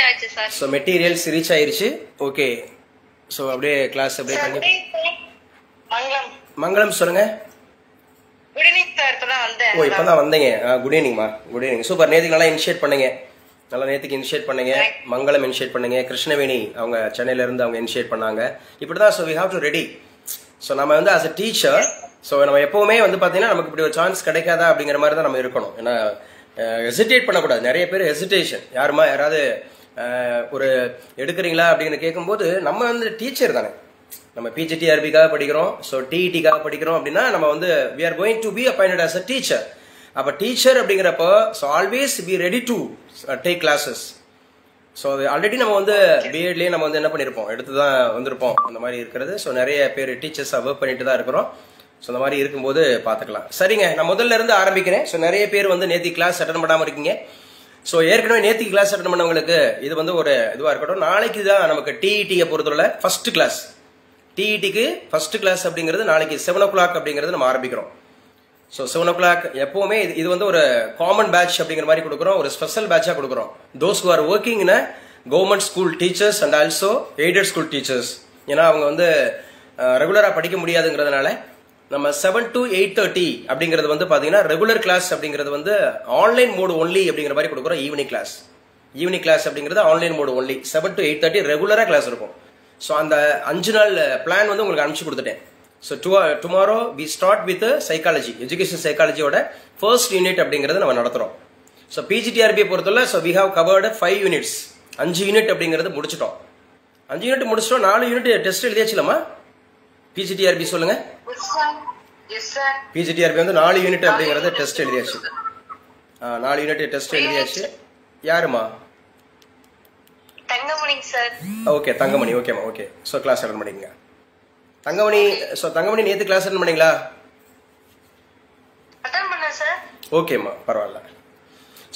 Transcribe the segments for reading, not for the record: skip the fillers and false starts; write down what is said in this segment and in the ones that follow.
ஆயிடுச்சு sir. So materials reach ஆயிருச்சு. Okay, so அப்படியே கிளாஸ் அப்படியே பண்ணி மங்களம் சொல்லுங்க. Good evening sir. இப்பதான் வந்தேன். ஓ இப்பதான் வந்தீங்க. குட் ஈவினிங்மா. Good evening. சூப்பர். நேத்துக்கு நல்லா இனிஷியேட் பண்ணீங்க. நல்லா நேத்துக்கு இனிஷியேட் பண்ணீங்க. மங்களம் இனிஷியேட் பண்ணீங்க. கிருஷ்ணவேணி அவங்க சென்னையில இருந்து அவங்க இனிஷியேட் பண்ணாங்க. இப்படிதான். So we have to ready. So நம்ம வந்து ஆஸ் அ டீச்சர், ஸோ நம்ம எப்பவுமே வந்து பாத்தீங்கன்னா நமக்கு இப்படி ஒரு சான்ஸ் கிடைக்காதா அப்படிங்கிற மாதிரி தான் நம்ம இருக்கணும். ஏன்னா ஹெசிடேட் பண்ணக்கூடாது. நிறைய பேர் ஹெசிடேஷன். யாராவது ஒரு எடுக்கிறீங்களா அப்படின்னு கேட்கும்போது நம்ம வந்து டீச்சர் தானே. நம்ம பிஜிடிஆர்பிக்காக படிக்கிறோம், ஸோ டிஇடிக்காக படிக்கிறோம் அப்படின்னா நம்ம வந்து we are going to be appointed as a teacher. அப்போ டீச்சர் அப்படிங்கிறப்போ so always be ready to take classes. So already நம்ம வந்து பிஎட்லேயே நம்ம வந்து என்ன பண்ணியிருப்போம், எடுத்து தான் வந்திருப்போம் அந்த மாதிரி இருக்கிறது. ஸோ நிறைய பேர் டீச்சர்ஸாக ஒர்க் பண்ணிட்டு தான் இருக்கிறோம். ஸோ இந்த மாதிரி இருக்கும்போது பார்த்துக்கலாம். சரிங்க, நான் முதல்ல இருந்து ஆரம்பிக்கிறேன். ஸோ நிறைய பேர் வந்து நேற்று கிளாஸ் அட்டன் பண்ணாமல் இருக்கீங்க. ஸோ ஏற்கனவே நேற்று கிளாஸ் அட்டன் பண்ணவங்களுக்கு இது வந்து ஒரு இதுவாக இருக்கட்டும். நாளைக்கு தான் நமக்கு டிஇடியை பொறுத்தவரை ஃபர்ஸ்ட் கிளாஸ். டிஇடிக்கு ஃபர்ஸ்ட் கிளாஸ் அப்படிங்கிறது நாளைக்கு 7 o'clock அப்படிங்கிறது நம்ம ஆரம்பிக்கிறோம். ஸோ 7 o'clock எப்பவுமே இது வந்து ஒரு காமன் பேட்ச் அப்படிங்கிற மாதிரி கொடுக்குறோம், ஒரு ஸ்பெஷல் பேட்சாக கொடுக்குறோம். Those who are working in government school teachers and also aided school teachers. ஏன்னா அவங்க வந்து ரெகுலராக படிக்க முடியாதுங்கிறதுனால நம்ம 7 to 8:30 அப்படிங்கிறது வந்து பார்த்தீங்கன்னா ரெகுலர் கிளாஸ் அப்படிங்கிறது வந்து ஆன்லைன் மோடு ஒன்லி அப்படிங்கிற மாதிரி கொடுக்குறோம். ஈவினிங் கிளாஸ் அப்படிங்கிறது ஆன்லைன் மோடு ஒன்லி. 7 to 8:30 ரெகுலராக கிளாஸ் இருக்கும். ஸோ அந்த 5 நாள் பிளான் வந்து உங்களுக்கு அனுப்பிச்சு கொடுத்துட்டேன். So tomorrow we start with psychology, education சைக்காலஜியோட ஃபர்ஸ்ட் யூனிட் அப்படிங்கிறது நம்ம நடத்துகிறோம். ஸோ பிஜிடிஆர்பியை பொறுத்தவரை so we have covered 5 units. 5 unit அப்படிங்கிறது முடிச்சிட்டோம். 5 யூனிட் முடிச்சிட்டோம். 4 யூனிட் டெஸ்ட் எழுதியாச்சுலமா? பிஜிடிஆர்பி சொல்லுங்க. பிஜிடிஆர்பி வந்து 4 யூனிட் அப்படிங்கிறது டெஸ்ட் எழுதியாச்சு. 4 யூனிட் டெஸ்ட் எழுதியாச்சு. யாருமா? தங்கமணி சார். ஓகே தங்கமணி. ஓகேமா. ஓகே, ஸோ கிளாஸ் அட்டன் பண்ணிக்கங்க. தங்கமணி. ஸோ தங்கமணி நேற்று கிளாஸ் அட்டன் பண்ணீங்களா? அட்டன் பண்ணேன் சார். ஓகேம்மா, பரவாயில்ல.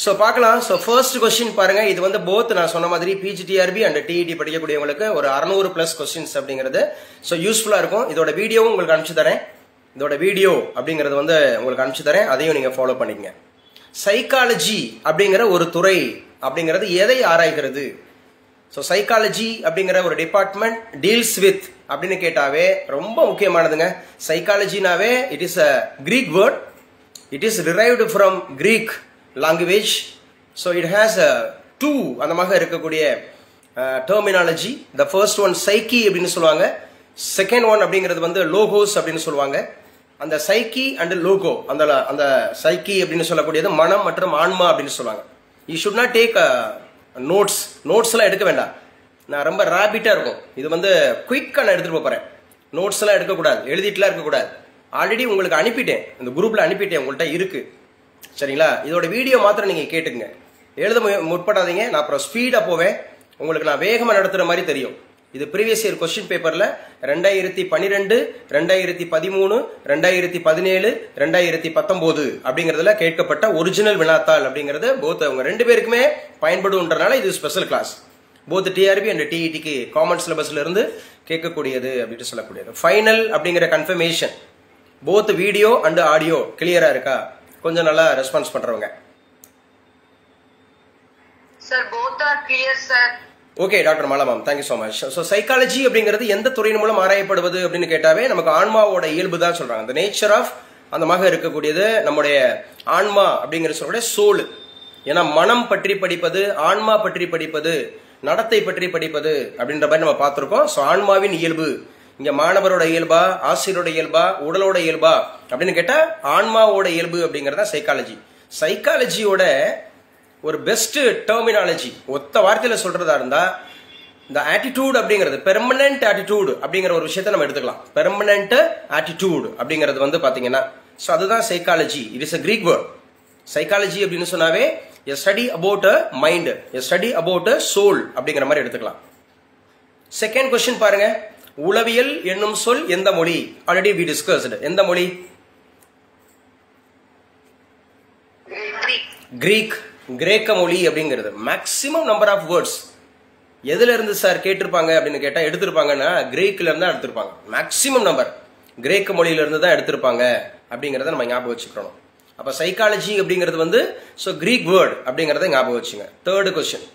ஸோ பார்க்கலாம். ஸோ ஃபர்ஸ்ட் கொஸ்டின் பாருங்க. இது வந்து போத் நான் சொன்ன மாதிரி பிஜிடிஆர்பி அண்ட் டிஇடி படிக்கக்கூடியவங்களுக்கு ஒரு 600+ கொஸ்டின்ஸ் அப்படிங்கிறது ஸோ யூஸ்ஃபுல்லாக இருக்கும். இதோட வீடியோவும் உங்களுக்கு அனுப்பிச்சு தரேன். இதோட வீடியோ அப்படிங்கிறது வந்து உங்களுக்கு அனுப்பிச்சு தரேன். அதையும் நீங்கள் ஃபாலோ பண்ணிக்கங்க. சைக்காலஜி அப்படிங்கிற ஒரு துறை அப்படிங்கிறது எதை ஆராய்கிறது? ஸோ சைக்காலஜி அப்படிங்கிற ஒரு டிபார்ட்மெண்ட் டீல்ஸ் வித் அப்படின்னு கேட்டாவே ரொம்ப முக்கியமானதுங்க. சைக்காலஜினாவே it is a Greek word. It is derived from Greek language. So it has two அந்த மாதிரி இருக்கக்கூடிய terminology. The first one psyche அப்படின்னு சொல்லுவாங்க. செகண்ட் ஒன் அப்படிங்கிறது வந்து லோகோஸ் அப்படின்னு சொல்லுவாங்க. அந்த சைக்கி அண்ட் லோகோ, அந்த சைக்கி அப்படின்னு சொல்லக்கூடியது மனம் மற்றும் ஆன்மா அப்படின்னு சொல்லுவாங்க. You should not take notes எல்லாம் எடுக்க வேண்டாம். நான் ரொம்ப ரேபிட்டா இருக்கும். இது வந்து குயிக்கா நான் எடுத்துட்டு போறேன். நோட்ஸ் எல்லாம் எடுக்கக்கூடாது, எழுதிட்டுலாம் இருக்கக்கூடாது. ஆல்ரெடி உங்களுக்கு அனுப்பிட்டேன், இந்த குரூப்ல அனுப்பிட்டேன், உங்கள்கிட்ட இருக்கு. சரிங்களா? இதோட வீடியோ மாத்திரம் நீங்க கேட்டுங்க. எழுத முற்படாதீங்க. நான் அப்புறம் ஸ்பீடா போவேன். உங்களுக்கு நான் வேகமா நடத்துற மாதிரி தெரியும். இது ப்ரீவியஸ் இயர் கொஸ்டின் பேப்பர்ல 2012, 2013, 2017, 2019 அப்படிங்கறதுல கேட்கப்பட்ட ஒரிஜினல் வினாத்தாள் அப்படிங்கிறது போத் அவங்க 2 பேருக்குமே பயன்படுன்றதுனால இது special class. Both TRB and டிஇடிக்கு காமன் சிலபஸ்ல இருந்து கேட்கக்கூடியது அப்படின்னு சொல்லக்கூடியது. ஃபைனல் அப்படிங்கிற confirmation both video and audio கிளியரா இருக்கா? கொஞ்சம் நல்லா ரெஸ்பான்ஸ் பண்றவங்க. Sir both are clear sir. Okay doctor Mala ma'am, thank you so much. So psychology அப்படிங்கிறது எந்த துறையின் மூலம் ஆராயப்படுவது அப்படின்னு கேட்டாவே நமக்கு ஆன்மாவோட இயல்பு தான் சொல்றாங்க. அந்த நேச்சர் ஆஃப் அந்த மாதிரி இருக்கக்கூடியது நம்முடைய ஆன்மா அப்படிங்கிற சொல்லக்கூடிய சோல். ஏன்னா மனம் பற்றி படிப்பது, ஆன்மா பற்றி படிப்பது, நடத்தை பற்றி படிப்பது அப்படின்ற மாதிரி நம்ம பார்த்திருக்கோம். ஸோ ஆன்மாவின் இயல்பு இங்க மாணவரோட இயல்பா, ஆசிரியரோட இயல்பா, உடலோட இயல்பா அப்படின்னு கேட்டா ஆன்மாவோட இயல்பு அப்படிங்கறத சைக்காலஜி. சைக்காலஜியோட ஒரு பெஸ்ட் டெர்மினாலஜி ஒத்த வார்த்தையில சொல்றதா இருந்தா இந்த ஆட்டிடியூட் அப்படிங்கிறது, பெர்மனன்ட் ஆட்டிடியூட் அப்படிங்கிற ஒரு விஷயத்தை நம்ம எடுத்துக்கலாம். பெர்மனன்ட் ஆட்டிடியூட் அப்படிங்கிறது வந்து பாத்தீங்கன்னா ஸோ அதுதான் psychology. It is a Greek word. Psychology அப்படின்னு சொன்னாவே a study about a mind, a study about a soul அப்படிங்கிற மாதிரி எடுத்துக்கலாம். செகண்ட் கொஸ்டின் பாருங்க. உளவியல் என்னும் சொல் எந்த மொழி? Already we discussed. எந்த மொழி? கிரீக், கிரேக்க மொழி அப்படிங்கிறது. மேக்சிமம் நம்பர் ஆஃப் வேர்ட்ஸ் எதுல இருந்து சார் கேட்டிருப்பாங்க அப்படின்னு கேட்டா எடுத்திருப்பாங்கன்னா கிரீக்ல இருந்து தான் எடுத்திருப்பாங்க. மேக்சிமம் நம்பர் கிரேக்க மொழியில இருந்து தான் எடுத்திருப்பாங்க அப்படிங்கறத நம்ம ஞாபகம் வச்சுக்கணும். அப்ப சைக்காலஜி அப்படிங்கிறது வந்து சோ கிரீக் வேர்ட் அப்படிங்கறத ஞாபகம் வச்சுங்க. தேர்ட் கொஸ்டின்,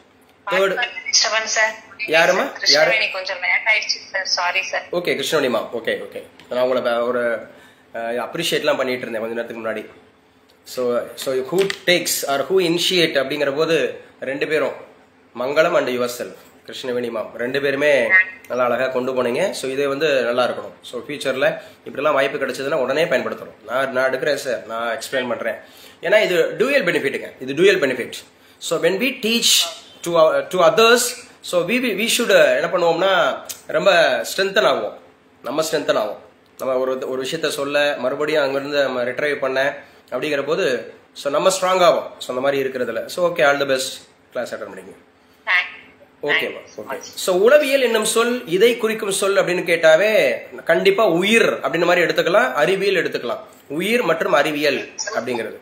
தேர்ட் சார் யாருமா யாரு கொஞ்சம் லேட் ஆயிடுச்சு சார். Sorry sir. Okay Krishnaveni ma'am. Okay okay, நான் உங்களை ஒரு அப்ரிஷியேட்லாம் பண்ணிட்டு இருந்தேன் கொஞ்ச நேரத்துக்கு முன்னாடி. So who takes or who initiate அப்படிங்கிற போது ரெண்டு பேரும் Mangalam and yourself Krishnaveni ma'am ரெண்டு பேருமே நல்லா அழகாக கொண்டு போனீங்க. ஸோ இது வந்து நல்லா இருக்கணும். ஸோ ஃபியூச்சரில் இப்படிலாம் வாய்ப்பு கிடைச்சதுன்னா உடனே பயன்படுத்தணும். நான் எடுக்கிறேன் சார், நான் எக்ஸ்பிளைன் பண்ணுறேன். ஏன்னா இது டூயல் பெனிஃபிட்டுங்க, இது dual benefit. So when we teach to others, so we should என்ன பண்ணுவோம்னா ரொம்ப ஸ்ட்ரென்தன் ஆகும், நம்ம ஸ்ட்ரென்தன் ஆகும். நம்ம ஒரு விஷயத்த சொல்ல மறுபடியும் அங்கேருந்து நம்ம ரிட்ரைவ் பண்ண அப்படிங்கிற போது ஸோ நம்ம ஸ்ட்ராங் ஆகும். ஸோ அந்த மாதிரி இருக்கிறதுல so okay, all the best, class attend பண்ணிங்க. ஓகேவா? ஓகே. ஸோ உளவியல் என்னும் சொல் இதை குறிக்கும் சொல் அப்படின்னு கேட்டாவே கண்டிப்பா உயிர் அப்படின்னு மாதிரி எடுத்துக்கலாம், அறிவியல் எடுத்துக்கலாம். உயிர் மற்றும் அறிவியல் அப்படிங்கிறது.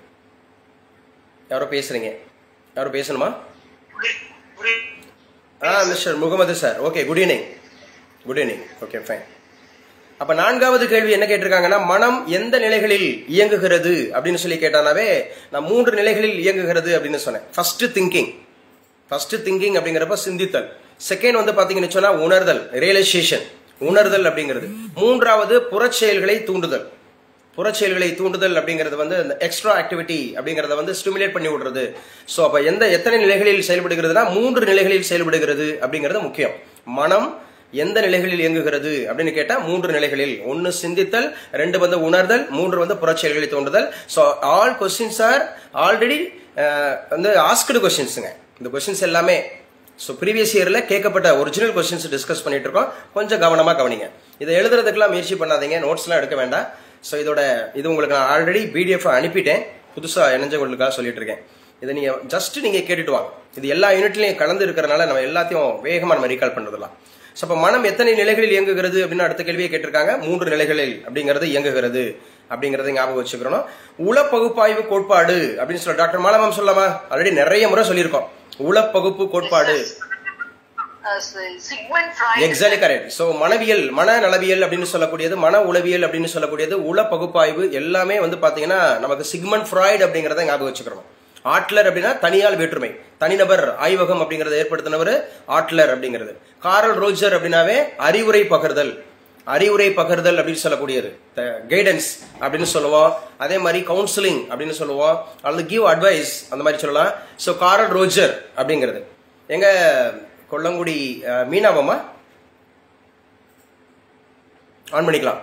யாரோ பேசுறீங்க, யாரோ பேசணுமா? Mister Mohammed sir. Okay, good evening. Good evening. Okay, fine. அப்ப நான்காவது கேள்வி என்ன கேட்டிருக்காங்கன்னா, மனம் எந்த நிலைகளில் இயங்குகிறது அப்படின்னு சொல்லி கேட்டானாவே நான் 3 நிலைகளில் இயங்குகிறது அப்படின்னு சொன்னேன். ஃபர்ஸ்ட் திங்கிங் அப்படிங்கிறப்ப சிந்தித்தல். செகண்ட் வந்து பாத்தீங்கன்னு சொன்னா உணர்தல், ரியலைசேஷன், உணர்தல் அப்படிங்கிறது. மூன்றாவது புறச்செயல்களை தூண்டுதல். புறச்செயல்களை தூண்டுதல் அப்படிங்கிறது வந்து இந்த எக்ஸ்ட்ரா ஆக்டிவிட்டி அப்படிங்கறத வந்து ஸ்டிமுலேட் பண்ணி விடுறது. ஸோ அப்ப எத்தனை நிலைகளில் செயல்படுகிறதுனா 3 நிலைகளில் செயல்படுகிறது அப்படிங்கிறது முக்கியம். மனம் எந்த நிலைகளில் இயங்குகிறது அப்படின்னு கேட்டா 3 நிலைகளில். 1 சிந்தித்தல், 2 வந்து உணர்தல், 3 வந்து புறச்செயல்களை தூண்டுதல். So all questions are already வந்து ஆஸ்க்டு கொஸ்டின்ஸுங்க. இந்த கொஸ்டின்ஸ் எல்லாமே ஸோ ப்ரீவியஸ் இயர்ல கேட்கப்பட்ட ஒரிஜினல் கொஸ்டின்ஸ் டிஸ்கஸ் பண்ணிட்டு இருக்கோம். கொஞ்சம் கவனமா கவனிங்க. இதை எழுதுறதுக்கெல்லாம் முயற்சி பண்ணாதீங்க, நோட்ஸ்லாம் எடுக்க வேண்டாம். ஸோ இது உங்களுக்கு நான் ஆல்ரெடி பிடிஎஃப் அனுப்பிட்டேன், புதுசா இணைஞ்சவங்களுக்காக சொல்லிட்டு இருக்கேன். இதை நீங்க கேட்டுட்டு வாங்க. இது எல்லா யூனிட்லயும் கலந்து இருக்கிறனால நம்ம எல்லாத்தையும் வேகமா நம்ம ரீகால் பண்றதுலாம். ஸோ அப்ப மனம் எத்தனை நிலைகளில் இயங்குகிறது அப்படின்னு அடுத்த கேள்வியை கேட்டிருக்காங்க. 3 நிலைகளில் அப்படிங்கிறது இயங்குகிறது அப்படிங்கறத ஞாபகம் வச்சுக்கிறோம். உள பகுப்பாய்வு கோட்பாடு அப்படின்னு சொல்ல டாக்டர் மாலமாம் சொல்லலாமா? ஆல்ரெடி நிறைய முறை சொல்லியிருக்கோம். உள பகுப்பு கோட்பாடு எக்ஸாக்ட்லி கரெக்ட். சோ மனவியல், மனநலவியல் அப்படின்னு சொல்லக்கூடியது, மன உளவியல் அப்படின்னு சொல்லக்கூடியது, உள பகுப்பாய்வு எல்லாமே வந்து பாத்தீங்கன்னா நமக்கு சிக்மண்ட் ஃப்ராய்டு அப்படிங்கறத ஞாபகம் வச்சுக்கிறோம். ஆட்லர் அப்படின்னா தனியால் வேற்றுமை, தனிநபர் ஆய்வகம் அப்படிங்கறத ஏற்படுத்தினவர் ஆட்லர் அப்படிங்கிறது. கார்ல் ரோஜர் அப்படின்னாவே அறிவுரை பகிர்தல், அறிவுரை பகிர்தல் அப்படின்னு சொல்லக்கூடியது கைடன்ஸ் அப்படின்னு சொல்லுவோம். அதே மாதிரி கவுன்சிலிங் அப்படின்னு சொல்லுவோம், அல்லது கிவ் அட்வைஸ் அந்த மாதிரி சொல்லலாம். ஸோ கார்ல் ரோஜர் அப்படிங்கிறது எங்க கொல்லங்குடி மீனாவம்மா ஆன் பண்ணிக்கலாம்.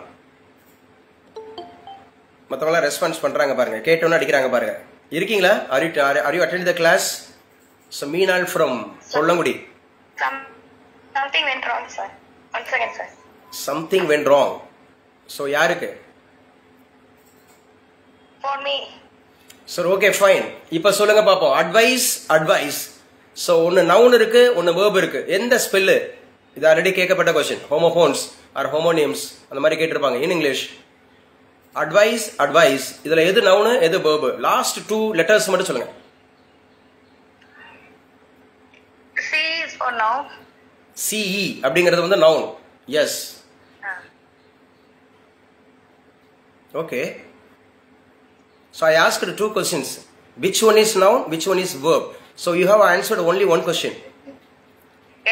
மற்றவங்க ரெஸ்பான்ஸ் பண்றாங்க பாருங்க, கேட்டோன்னு அடிக்கிறாங்க பாருங்க. இருக்கீங்களா? are you attending the class? So Meenal from Kollangudi. Something went wrong, sir. One second, sir. Something went wrong. So யாருக்கு? For me. Sir, okay, fine. இப்ப சொல்லுங்க பாப்போம். அட்வைஸ். சோ ஒன்னு நவுன் இருக்கு, ஒன்னு வேர்ப் இருக்கு. எந்த ஸ்பெல்லு? இது ஆல்ரெடி கேட்கப்பட்ட கொஸ்டின். ஹோமோஃபோன்ஸ் ஆர் ஹோமோனியம்ஸ் அந்த மாதிரி கேட்டிருப்பாங்க இன் இங்கிலீஷ். அட்வைஸ் இதுல எது நவுன் எது வேர்ப்? லாஸ்ட் 2 லெட்டர்ஸ் மட்டும் சொல்லுங்க. C is for now. CE அப்படிங்கிறது வந்து known. Yes. Okay. So I asked 2 questions. Which one is noun? Which one is verb? So you have answered only one question.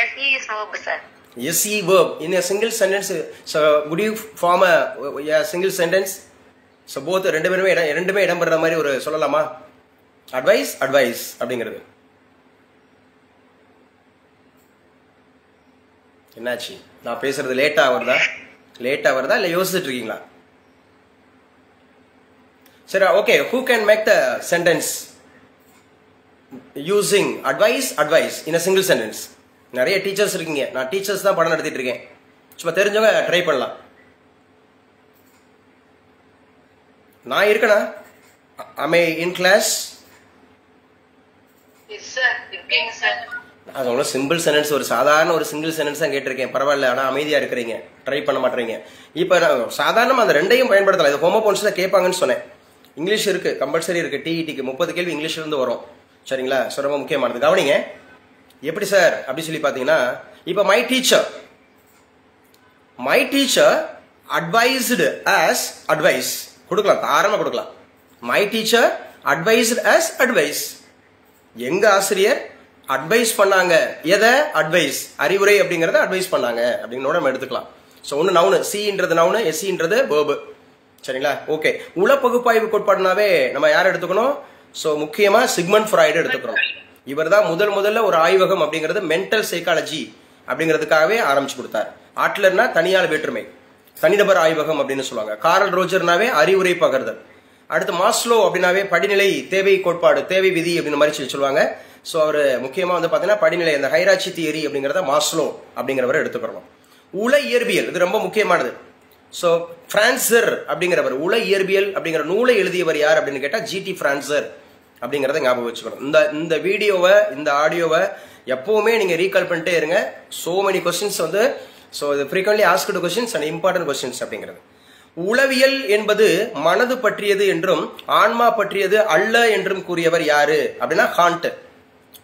SE is verb, sir. SE verb in a single sentence. So would you form a single sentence? So both ரெண்டுமே இடம் பெற மாதிரி ஒரு சொல்லலாமா? Advice அப்படிங்கிறது. என்னாச்சு? நான் பேசுறது லேட்டா வருதா இல்ல யோசிச்சுட்டு இருக்கீங்களா? சரி, okay. Who can make the sentence using advice in a single sentence? நிறைய டீச்சர்ஸ் இருக்கீங்க, நான் டீச்சர்ஸ் தான் படம் நடத்திட்டு இருக்கேன். சும்மா தெரிஞ்சவங்க ட்ரை பண்ணலாம். நான் இருக்கனா? am I in class? Yes, sir. இருக்கீங்க சார். அது அவ்வளோ சிம்பிள் சென்டென்ஸ், ஒரு சாதாரண ஒரு சிங்கிள் சென்டென்ஸ் தான் கேட்டிருக்கேன். பரவாயில்ல, ஆனால் அமைதியா இருக்கிறீங்க, ட்ரை பண்ண மாட்டீங்க. இப்போ சாதாரணமாக அந்த ரெண்டையும் பயன்படுத்தலாம். இது ஹோமோபோன்ஸ்ல கேட்பாங்கன்னு சொன்னேன். இங்கிலீஷ் இருக்கு, கம்பல்சரி இருக்கு. டிஇடிக்கு 30 கேள்வி இங்கிலீஷ்ல இருந்து வரும். சரிங்களா? ஸோ ரொம்ப முக்கியமானது. கவனிங்க. எப்படி சார் அப்படி சொல்லி பார்த்தீங்கன்னா, இப்போ my teacher advised as advice கொடுக்கலாம், தாராளமாக கொடுக்கலாம். My teacher advised as advice. எங்க ஆசிரியர் அட்வைஸ் பண்ணாங்க. எதை அட்வைஸ்? அறிவுரை அப்படிங்கறத அட்வைஸ் பண்ணாங்க அப்படிங்கறத நம்ம எடுத்துக்கலாம். சோ ஒன்னு நவுனு, சின்றது நவுனு, எஸ்சின்றது வேர்பு. சரிங்களா? ஓகே. உள பகுப்பாய்வு கோட்பாடுனாவே நம்ம யார் எடுத்துக்கணும்? சோ முக்கியமா சிக்மண்ட் ஃப்ராய்டு எடுத்துக்கிறோம். இவர் தான் முதல்ல ஒரு ஆய்வகம் அப்படிங்கிறது மென்டல் சைக்காலஜி அப்படிங்கிறதுக்காகவே ஆரம்பிச்சு கொடுத்தார். ஆட்லர்னா தனியால் வேற்றுமை, தனிநபர் ஆய்வகம் அப்படின்னு சொல்லுவாங்க. கார்ல் ரோஜர்னாவே அறிவுரை பகர்தல். அடுத்து மாஸ்லோ அப்படின்னாவே படிநிலை தேவை கோட்பாடு, தேவை விதி அப்படின்னு மாதிரி சொல்லுவாங்க. சோ அவர் முக்கியமா வந்து பாத்தீங்கன்னா படிநிலை, அந்த ஹைரார்ச்சி தியரி அப்படிங்கறத மாஸ்லோ அப்படிங்கிறவரை எடுத்துக்கிறோம். உள இயற்பியல் இது ரொம்ப முக்கியமானது. சோ பிரான்சர் அப்படிங்கிறவர் உள இயற்பியல் அப்படிங்கிற நூலை எழுதியவர் யார் அப்படின்னு கேட்டா ஜிடி பிரான்சர் அப்படிங்கறத ஞாபகம் வச்சுக்கணும். இந்த வீடியோவை, இந்த ஆடியோவை எப்பவுமே நீங்க ரீகால் பண்ணிட்டே இருங்க. சோ மெனி கொஸ்டின்ஸ் வந்து சோ இது frequently asked questions and important questions அப்படிங்கிறது. உளவியல் என்பது மனது பற்றியது என்றும் ஆன்மா பற்றியது அல்ல என்றும் கூறியவர் யாரு அப்படின்னா ஹாண்ட்.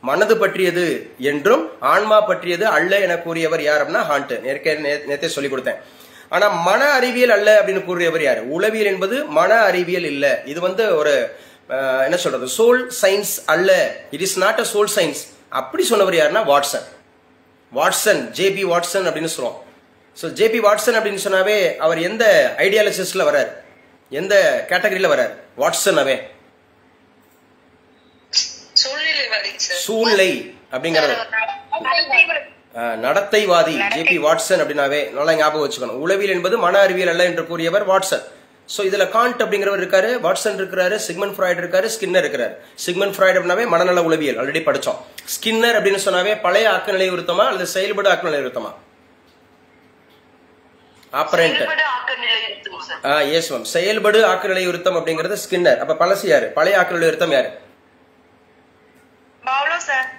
மனது பற்றியது என்றும் ஆன்மா பற்றியது அல்ல என கூறியவர் யார் அப்படின்னா ஹாண்ட். நேரத்தை சொல்லி கொடுத்தேன். ஆனா மன அறிவியல் அல்ல அப்படின்னு கூறியவர் யாரு? உளவியல் என்பது மன அறிவியல் இல்ல, இது வந்து ஒரு என்ன சொல்றது, சோல் சயின்ஸ் அல்ல, it is not a soul science அப்படி சொன்னவர் யாருன்னா வாட்சன். வாட்சன், ஜேபி வாட்சன் அப்படின்னு சொல்லுவோம். ஸோ ஜேபி வாட்சன் அப்படின்னு சொன்னாவே அவர் எந்த ஐடியாலஜிஸ்ட்ல வர்றார், எந்த கேட்டகரியில வர்றார்? வாட்சன் சூழ்நிலை அப்படிங்கிறது நடத்தைவாதி. ஜேபி வாட்சன் அப்படின்னாவே நல்லா ஞாபகம் வச்சுக்கணும். உளவியல் என்பது மன அறிவியல் அல்ல என்று கூறியவர் வாட்சன். சோ இதுல காண்ட் அப்படிங்கிறவர் இருக்காரு, வாட்சன் இருக்காரு, சிக்மண்ட் ஃப்ராய்டு இருக்காரு, ஸ்கின்னர் இருக்காரு. சிக்மண்ட் ஃப்ராய்டு அப்படின்னாவே மனநல உளவியல் ஆல்ரெடி படிச்சோம். ஸ்கின்னர் அப்படின்னு சொன்னாவே பழைய ஆக்கநிலை விருத்தமா அல்லது செயல்படு ஆக்கநிலை விருத்தமா? ஆப்பரண்ட். எஸ் மேம், செயல்படு ஆக்கநிலை விருத்தம் அப்படிங்கிறது ஸ்கின்னர். அப்ப பழசு யாரு? பழைய ஆக்கநிலை விருத்தம் யாரு?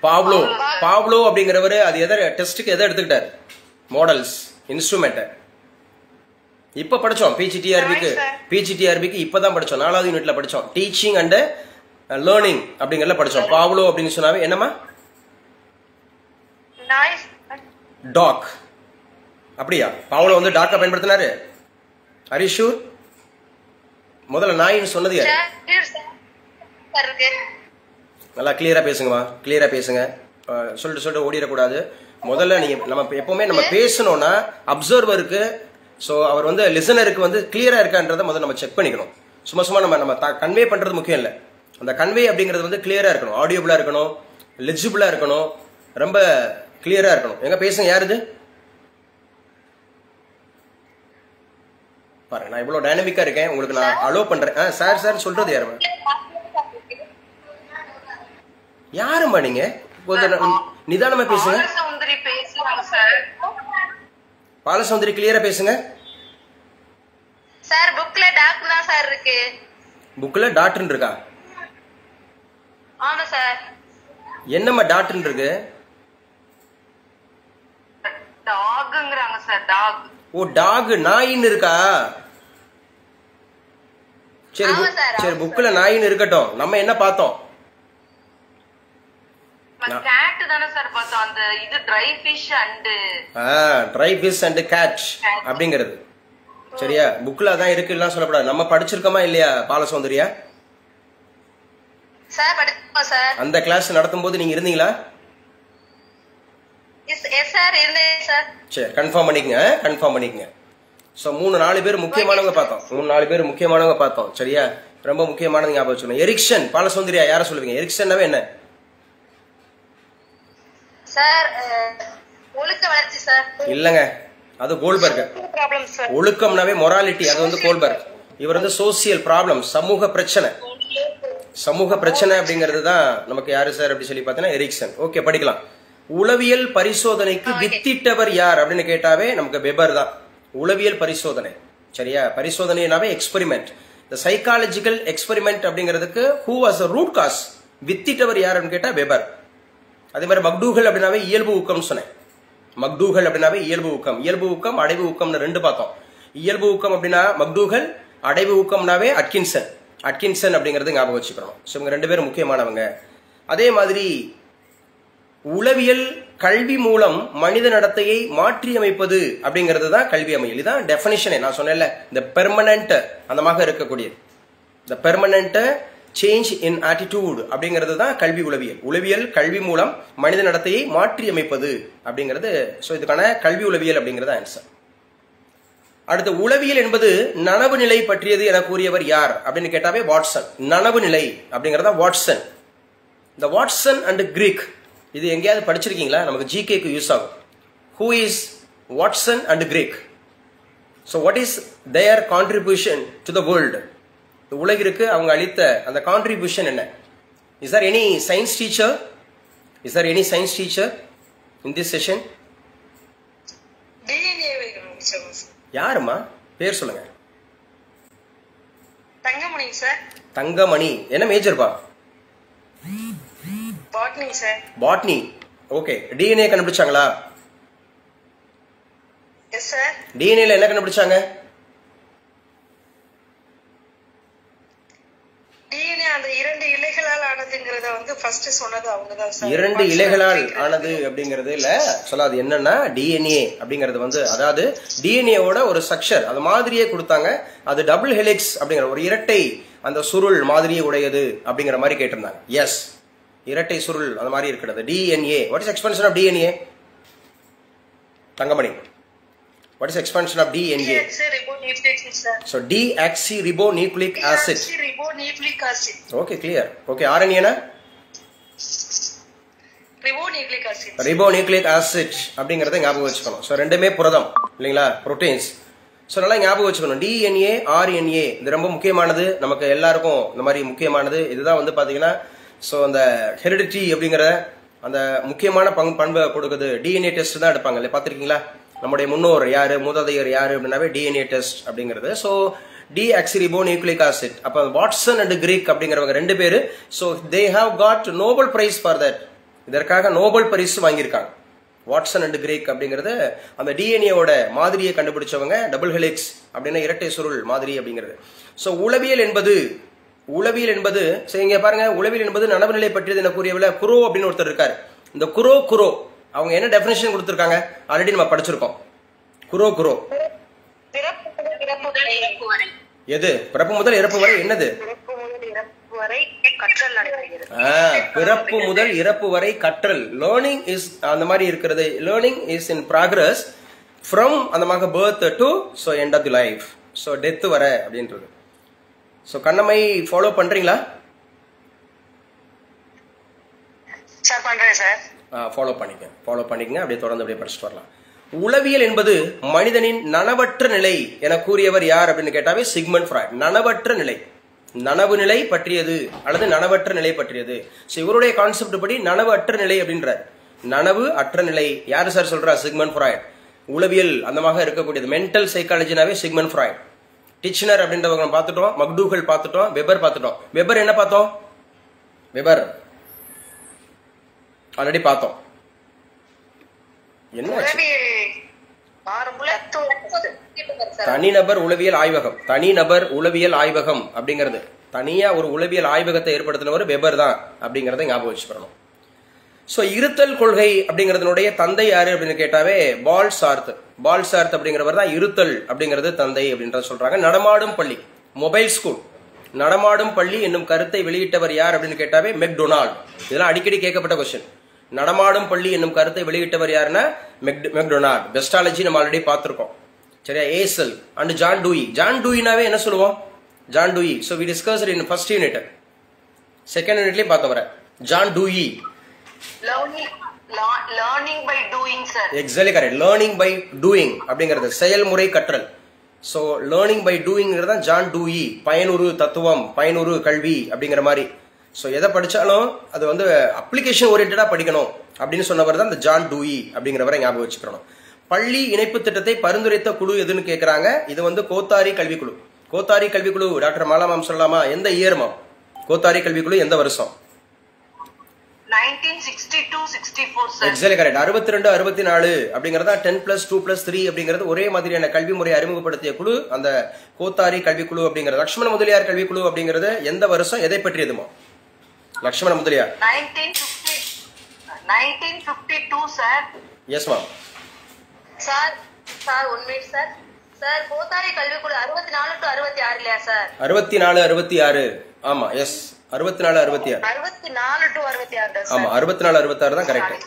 பாவ்லோ. பாவ்லோ அப்படிங்கிறவரு அது எதை டெஸ்டுக்கு எதை எடுத்துக்கிட்டாரு? Models, instrument. இப்ப படிச்சோம் பிஜிடிஆர்பிக்கு இப்பதான் படிச்சோம், 4வது யூனிட்ல படிச்சோம். டீச்சிங் அண்ட் லேர்னிங் அப்படிங்கறத படிச்சோம். பாவ்லோ அப்படின்னு சொன்னாவே என்னமா? டாக். அப்படியா? பாவ்லோ வந்து டாக்கை பயன்படுத்தினாரு? Are you sure? முதல்ல நாயின்னு சொன்னது யாரு? நல்லா கிளியரா பேசுங்கம்மா, கிளியரா பேசுங்க. சொல்லிட்டு ஓடிடக்கூடாது. முதல்ல நீங்க நம்ம எப்பவுமே நம்ம பேசணும்னா அப்சர்வருக்கு, ஸோ அவர் வந்து லிசனருக்கு வந்து கிளியரா இருக்கான்றதை முதல்ல நம்ம செக் பண்ணிக்கணும். சும்மா நம்ம கன்வே பண்றது முக்கியம் இல்லை, அந்த கன்வே அப்படிங்கிறது வந்து கிளியரா இருக்கணும், ஆடியோபிளா இருக்கணும், லெஜிபிளா இருக்கணும், ரொம்ப கிளியரா இருக்கணும். எங்க பேசுங்க, யாரு இது? பாருங்க, நான் இவ்வளவு டைனமிக்கா இருக்கேன், உங்களுக்கு நான் அலோ பண்றேன். சார் சொல்றது யாருமா? யாருமா நீங்க? நிதானமா பேசுங்க. பாலசௌந்தரி கிளியரா பேசுங்க. சார் புக்ல டாக்டர் தான் சார் இருக்கு. புக்ல டாக்டர் இருக்கா? ஆமா சார். என்னம்மா டாக்டர் இருக்கு? டாக்ங்கறாங்க சார். டாக். ஓ டாக், நாயின்னு இருக்கா? சரி புக்ல நாயின்னு இருக்கட்டும். நம்ம என்ன பார்த்தோம்? கேட் தான சார் பார்த்தோம். அந்த இது ட்ரை ஃபிஷ் அண்ட் கேட் அப்படிங்கிறது சரியா? புக்ல அதான் இருக்கு, எல்லாம் சொல்லக்கூடாது. நம்ம படிச்சிருக்கோமா இல்லையா பாலசௌந்தரியா? சார் படிச்சோம் சார். அந்த கிளாஸ் நடத்தும் போது நீங்க இருந்தீங்களா? எஸ் சார், இருந்தேன் சார். சரி, கன்ஃபார்ம் பண்ணிக்கங்க. சோ 3-4 பேர் முக்கியமானவங்க பார்த்தோம். சரியா? ரொம்ப முக்கியமானது ஞாபகம் வச்சுக்கணும். எரிக்சன். பாலசௌந்தரியா யார சொல்லுவீங்க? எரிக்சன்னாவே என்ன சார்? ஒழுக்க வளர்ச்சி சார். இல்லங்க, அது கோல்பர்க். ஒழுக்கம்னாவே மொராலிட்டி, அது வந்து கோல்பர்க். இவர் வந்து சோசியல் ப்ராப்ளம், சமூக பிரச்சனை அப்படிங்கிறது தான் நமக்கு யாரு சார் அப்படி சொல்லி பார்த்தீங்கன்னா எரிக்சன். ஓகே, படிக்கலாம். உளவியல் பரிசோதனைக்கு வித்திட்டவர் யார் அப்படின்னு கேட்டாவே நமக்கு வெபர் தான். உளவியல் பரிசோதனை, சரியா? பரிசோதனைனாவே எக்ஸ்பெரிமெண்ட். இந்த சைக்காலஜிக்கல் எக்ஸ்பெரிமெண்ட் அப்படிங்கிறதுக்கு who was the root cause, வித்திட்டவர் யார் அப்படின்னு கேட்டா வெபர். அதே மாதிரி மக்டூகல் அப்படின்னாவே இயல்பு ஊக்கம் சொன்னேன். மக்டூகல் அப்படின்னாவே இயல்பு ஊக்கம், அடைவு ஊக்கம்னு 2 பார்த்தோம். இயல்பு ஊக்கம் அப்படின்னா மக்டூகல், அடைவு ஊக்கம்னாவே அட்கின்சன் அப்படிங்கறது ஞாபகம் வச்சுக்கணும். ஸோ இவங்க 2 பேரும் முக்கியமானவங்க. அதே மாதிரி உளவியல் கல்வி மூலம் மனித நடத்தையை மாற்றி அமைப்பது அப்படிங்கிறது தான் கல்வி அமையல். இதுதான் டெஃபினிஷனே. நான் சொன்னேன்ல, இந்த பெர்மனன்ட் அந்தமாக இருக்கக்கூடியது. இந்த பெர்மனன்ட் சேஞ்ச் இன் ஆட்டிடியூட் அப்படிங்கிறது தான் கல்வி உளவியல். உளவியல் கல்வி மூலம் மனித நடத்தையை மாற்றி அமைப்பது அப்படிங்கிறது. ஸோ இதுக்கான கல்வி உளவியல் அப்படிங்கிறது ஆன்சர். அடுத்து உளவியல் என்பது நனவு நிலை பற்றியது என கூறியவர் யார் அப்படின்னு கேட்டாவே வாட்சன். நனவு நிலை அப்படிங்கறத வாட்சன். இந்த வாட்சன் அண்ட் கிரீக் இது எங்கேயாவது படிச்சிருக்கீங்களா? நமக்கு ஜிகேக்கு யூஸ் ஆகும். Who is Watson and Crick? So what is their contribution to the world? உலகிற்கு அவங்க அளித்த அந்த கான்ட்ரிபியூஷன் என்ன? Is there any science teacher? Is there any science teacher in this session? யாருமா பேர் சொல்லுங்க. தங்கமணி சார். தங்கமணி என்ன மேஜர்பா? Botany sir. Botany. Okay. DNA கண்டுபிடிச்சாங்களா? Yes sir. டிஎன்ஏல என்ன கண்டுபிடிச்சாங்க? டிஎன்ஏ அந்த இரண்டு இலைகளால் ஆனதுங்கறத வந்து ஃபர்ஸ்ட் சொன்னது அவங்க தான் சார். இரண்டு இலைகளால் ஆனது அப்படிங்கிறது இல்ல சொல்லாது. என்னன்னா டிஎன்ஏ அப்படிங்கிறது வந்து அதாவது டிஎன்ஏவோட ஒரு ஸ்ட்ரக்சர் அது மாதிரியே கொடுத்தாங்க. அது டபுள் ஹெலிக்ஸ் அப்படிங்கிற ஒரு இரட்டை அந்த சுருள் மாதிரியே உடையது அப்படிங்கிற மாதிரி கேட்டிருந்தாங்க. எஸ், இரட்டை சுருள் அந்த மாதிரி இருக்கிறது DNA. What is expansion of DNA? Thangamani, what is expansion of DNA? Deoxyribonucleic acid. So deoxyribonucleic acid. Deoxyribonucleic acid. Okay, clear. Okay, RNA na? Ribonucleic acid. Ribonucleic acid அப்படிங்கறத ஞாபகம் வச்சுக்கணும். சோ ரெண்டுமே புரதம் இல்லீங்களா? புரோட்டீன்ஸ். சோ நல்லா ஞாபகம் வச்சுக்கணும். DNA, RNA இது ரொம்ப முக்கியமானது. நமக்கு எல்லாருக்கும் இந்த மாதிரி முக்கியமானது. இதுதான் வந்து பாத்தீங்கன்னா சோ அந்த ஹெரிடிட்டி அப்படிங்கற அந்த முக்கியமான பண்பை கொடுக்குது. DNA டெஸ்ட் தான் எடுப்பாங்க இல்ல, பாத்திருக்கீங்களா? நம்முடைய முன்னோர் யாரு, மூதாதையர் யாரு அப்படின்னாவே டிஎன்ஏ டெஸ்ட் அப்படிங்கிறது. So deoxyribonucleic acid. அப்போ வாட்சன் அண்ட் கிரீக் அப்படிங்கிறவங்க ரெண்டு பேரு. So they have got Nobel prize for that. இதற்காக நோபல் பரிசு வாங்கியிருக்காங்க. வாட்சன் அண்ட் கிரீக் அப்படிங்கிறது அந்த டிஎன்ஏவோட மாதிரியை கண்டுபிடிச்சவங்க. டபுள் ஹெலிக்ஸ் அப்படின்னா இரட்டை சுருள் மாதிரி அப்படிங்கிறது. ஸோ உளவியல் என்பது சரி இங்க பாருங்க, உளவியல் என்பது நனவு நிலை பற்றியது என கூறியவில்லை. குரோ அப்படின்னு ஒருத்தர் இருக்காரு. இந்த குரோ அவங்க என்ன டெஃபினேஷன் கொடுத்திருக்காங்க ஆல்ரெடி நம்ம படிச்சிருக்கோம். குரோ எது? பிறப்பு முதல் இறப்பு வரை என்னது? பிறப்பு முதல் இறப்பு வரை கற்றல். லேர்னிங் இஸ் அந்த மாதிரி இருக்கிறது. Learning is in progress from அந்த மாதிரி birth to so end of the life. So death வர அப்படின்றது. ஸோ கண்ணம்மை ஃபாலோ பண்றீங்களா? சார் பண்றேன் சார். ஃபாலோ பண்ணிக்கங்க. அப்படியே தொடர்ந்து அப்படியே படிச்சுட்டு வரலாம். உளவியல் என்பது மனிதனின் நனவற்ற நிலை என கூறியவர் யார் அப்படின்னு கேட்டாவே சிக்மண்ட் ஃப்ராய்ட். நனவற்ற நிலை, நனவு நிலை பற்றியது அல்லது நனவற்ற நிலை பற்றியது. ஸோ இவருடைய கான்செப்ட் படி நனவு அற்ற நிலை அப்படின்றார். நனவு அற்ற நிலை யாரு சார் சொல்றா? Sigmund Freud. உளவியல் அந்தமாக இருக்கக்கூடியது. மென்டல் சைக்காலஜினாவே சிக்மண்ட் ஃப்ராய்ட். டிச்னர் அப்படின்றவங்க பார்த்துட்டோம், மக்டூகல் பார்த்துட்டோம், வெபர் பார்த்துட்டோம். வெபர் என்ன பார்த்தோம்? வெபர் ஆல்ரெடி பார்த்தோம். என்ன தனிநபர் உளவியல் ஆய்வகம். தனிநபர் உளவியல் ஆய்வகம் அப்படிங்கிறது தனியா ஒரு உளவியல் ஆய்வகத்தை ஏற்படுத்தினவர் வெபர் தான் அப்படிங்கறத ஞாபகம் வச்சுக்கணும். சோ இருத்தல் கொள்கை அப்படிங்கறதுடைய தந்தை யாரு அப்படின்னு கேட்டாவே பால்சார்த். பால்சார்த் அப்படிங்கிறவர் தான் இருத்தல் அப்படிங்கிறது தந்தை அப்படின்றத சொல்றாங்க. நடமாடும் பள்ளி, மொபைல் ஸ்கூல், நடமாடும் பள்ளி என்னும் கருத்தை வெளியிட்டவர் யார் அப்படின்னு கேட்டாவே மெக்டொனால்ட். இதெல்லாம் அடிக்கடி கேட்கப்பட்ட கொஸ்டின். நடமாடும் பள்ளி என்னும் கருத்தை வெளியிட்டவர் யாருன்னா மெக்டொனால்ட். பெஸ்டாலஜி நம்ம ஆல்ரெடி பார்த்திருக்கோம் சரியா? ஏசல் அண்ட் ஜான் டூயி. ஜான் டூயினாவே என்ன சொல்லுவோம்? John Dewey. So we discussed in first unit. Second யூனிட்லயும் பார்த்தோம் வர John Dewey. Learning by doing sir. Exactly correct. Learning by doing அப்படிங்கிறது செயல்முறை கற்றல். ஸோ லேர்னிங் பை டூயிங்கிறது தான் ஜான் டூயி. பயனுறு தத்துவம், பயனுறு கல்வி அப்படிங்கிற மாதிரி. ஸோ எதை படிச்சாலும் அது வந்து அப்ளிகேஷன் ஓரியன்டா படிக்கணும் அப்படின்னு சொன்னவர் தான் இந்த ஜான் டூயி அப்படிங்கிறவரை ஞாபகம் வச்சுக்கணும். பள்ளி இணைப்பு திட்டத்தை பரிந்துரைத்த குழு எதுன்னு கேட்கறாங்க. இது வந்து கோத்தாரி கல்விக்குழு. கோத்தாரி கல்விக்குழு டாக்டர் மாலாமாம் சொல்லலாமா? எந்த இயர்மா கோத்தாரி கல்விக்குழு எந்த வருஷம்? 1962-64 சார். Exactly correct. 62 64 அப்படிங்கறத 10+2+3 அப்படிங்கிறது ஒரே மாதிரியான கல்வி முறை அறிமுகப்படுத்திய குழு அந்த கோத்தாரி கல்விக்குழு அப்படிங்கிறது. லட்சுமண முதலியார் கல்விக்குழு அப்படிங்கிறது எந்த வருஷம், எதை பற்றியதுமா? Lakshmana Mudaliar 1952 sir. Yes ma'am. Sir 1 minute sir. Sir Kothari கல்விக்குழு 64 to 66 இல்லையா சார்? 64 66 ஆமா. எஸ் 64 66 64 to 66 ஆமா 64 66 தான் கரெக்ட்.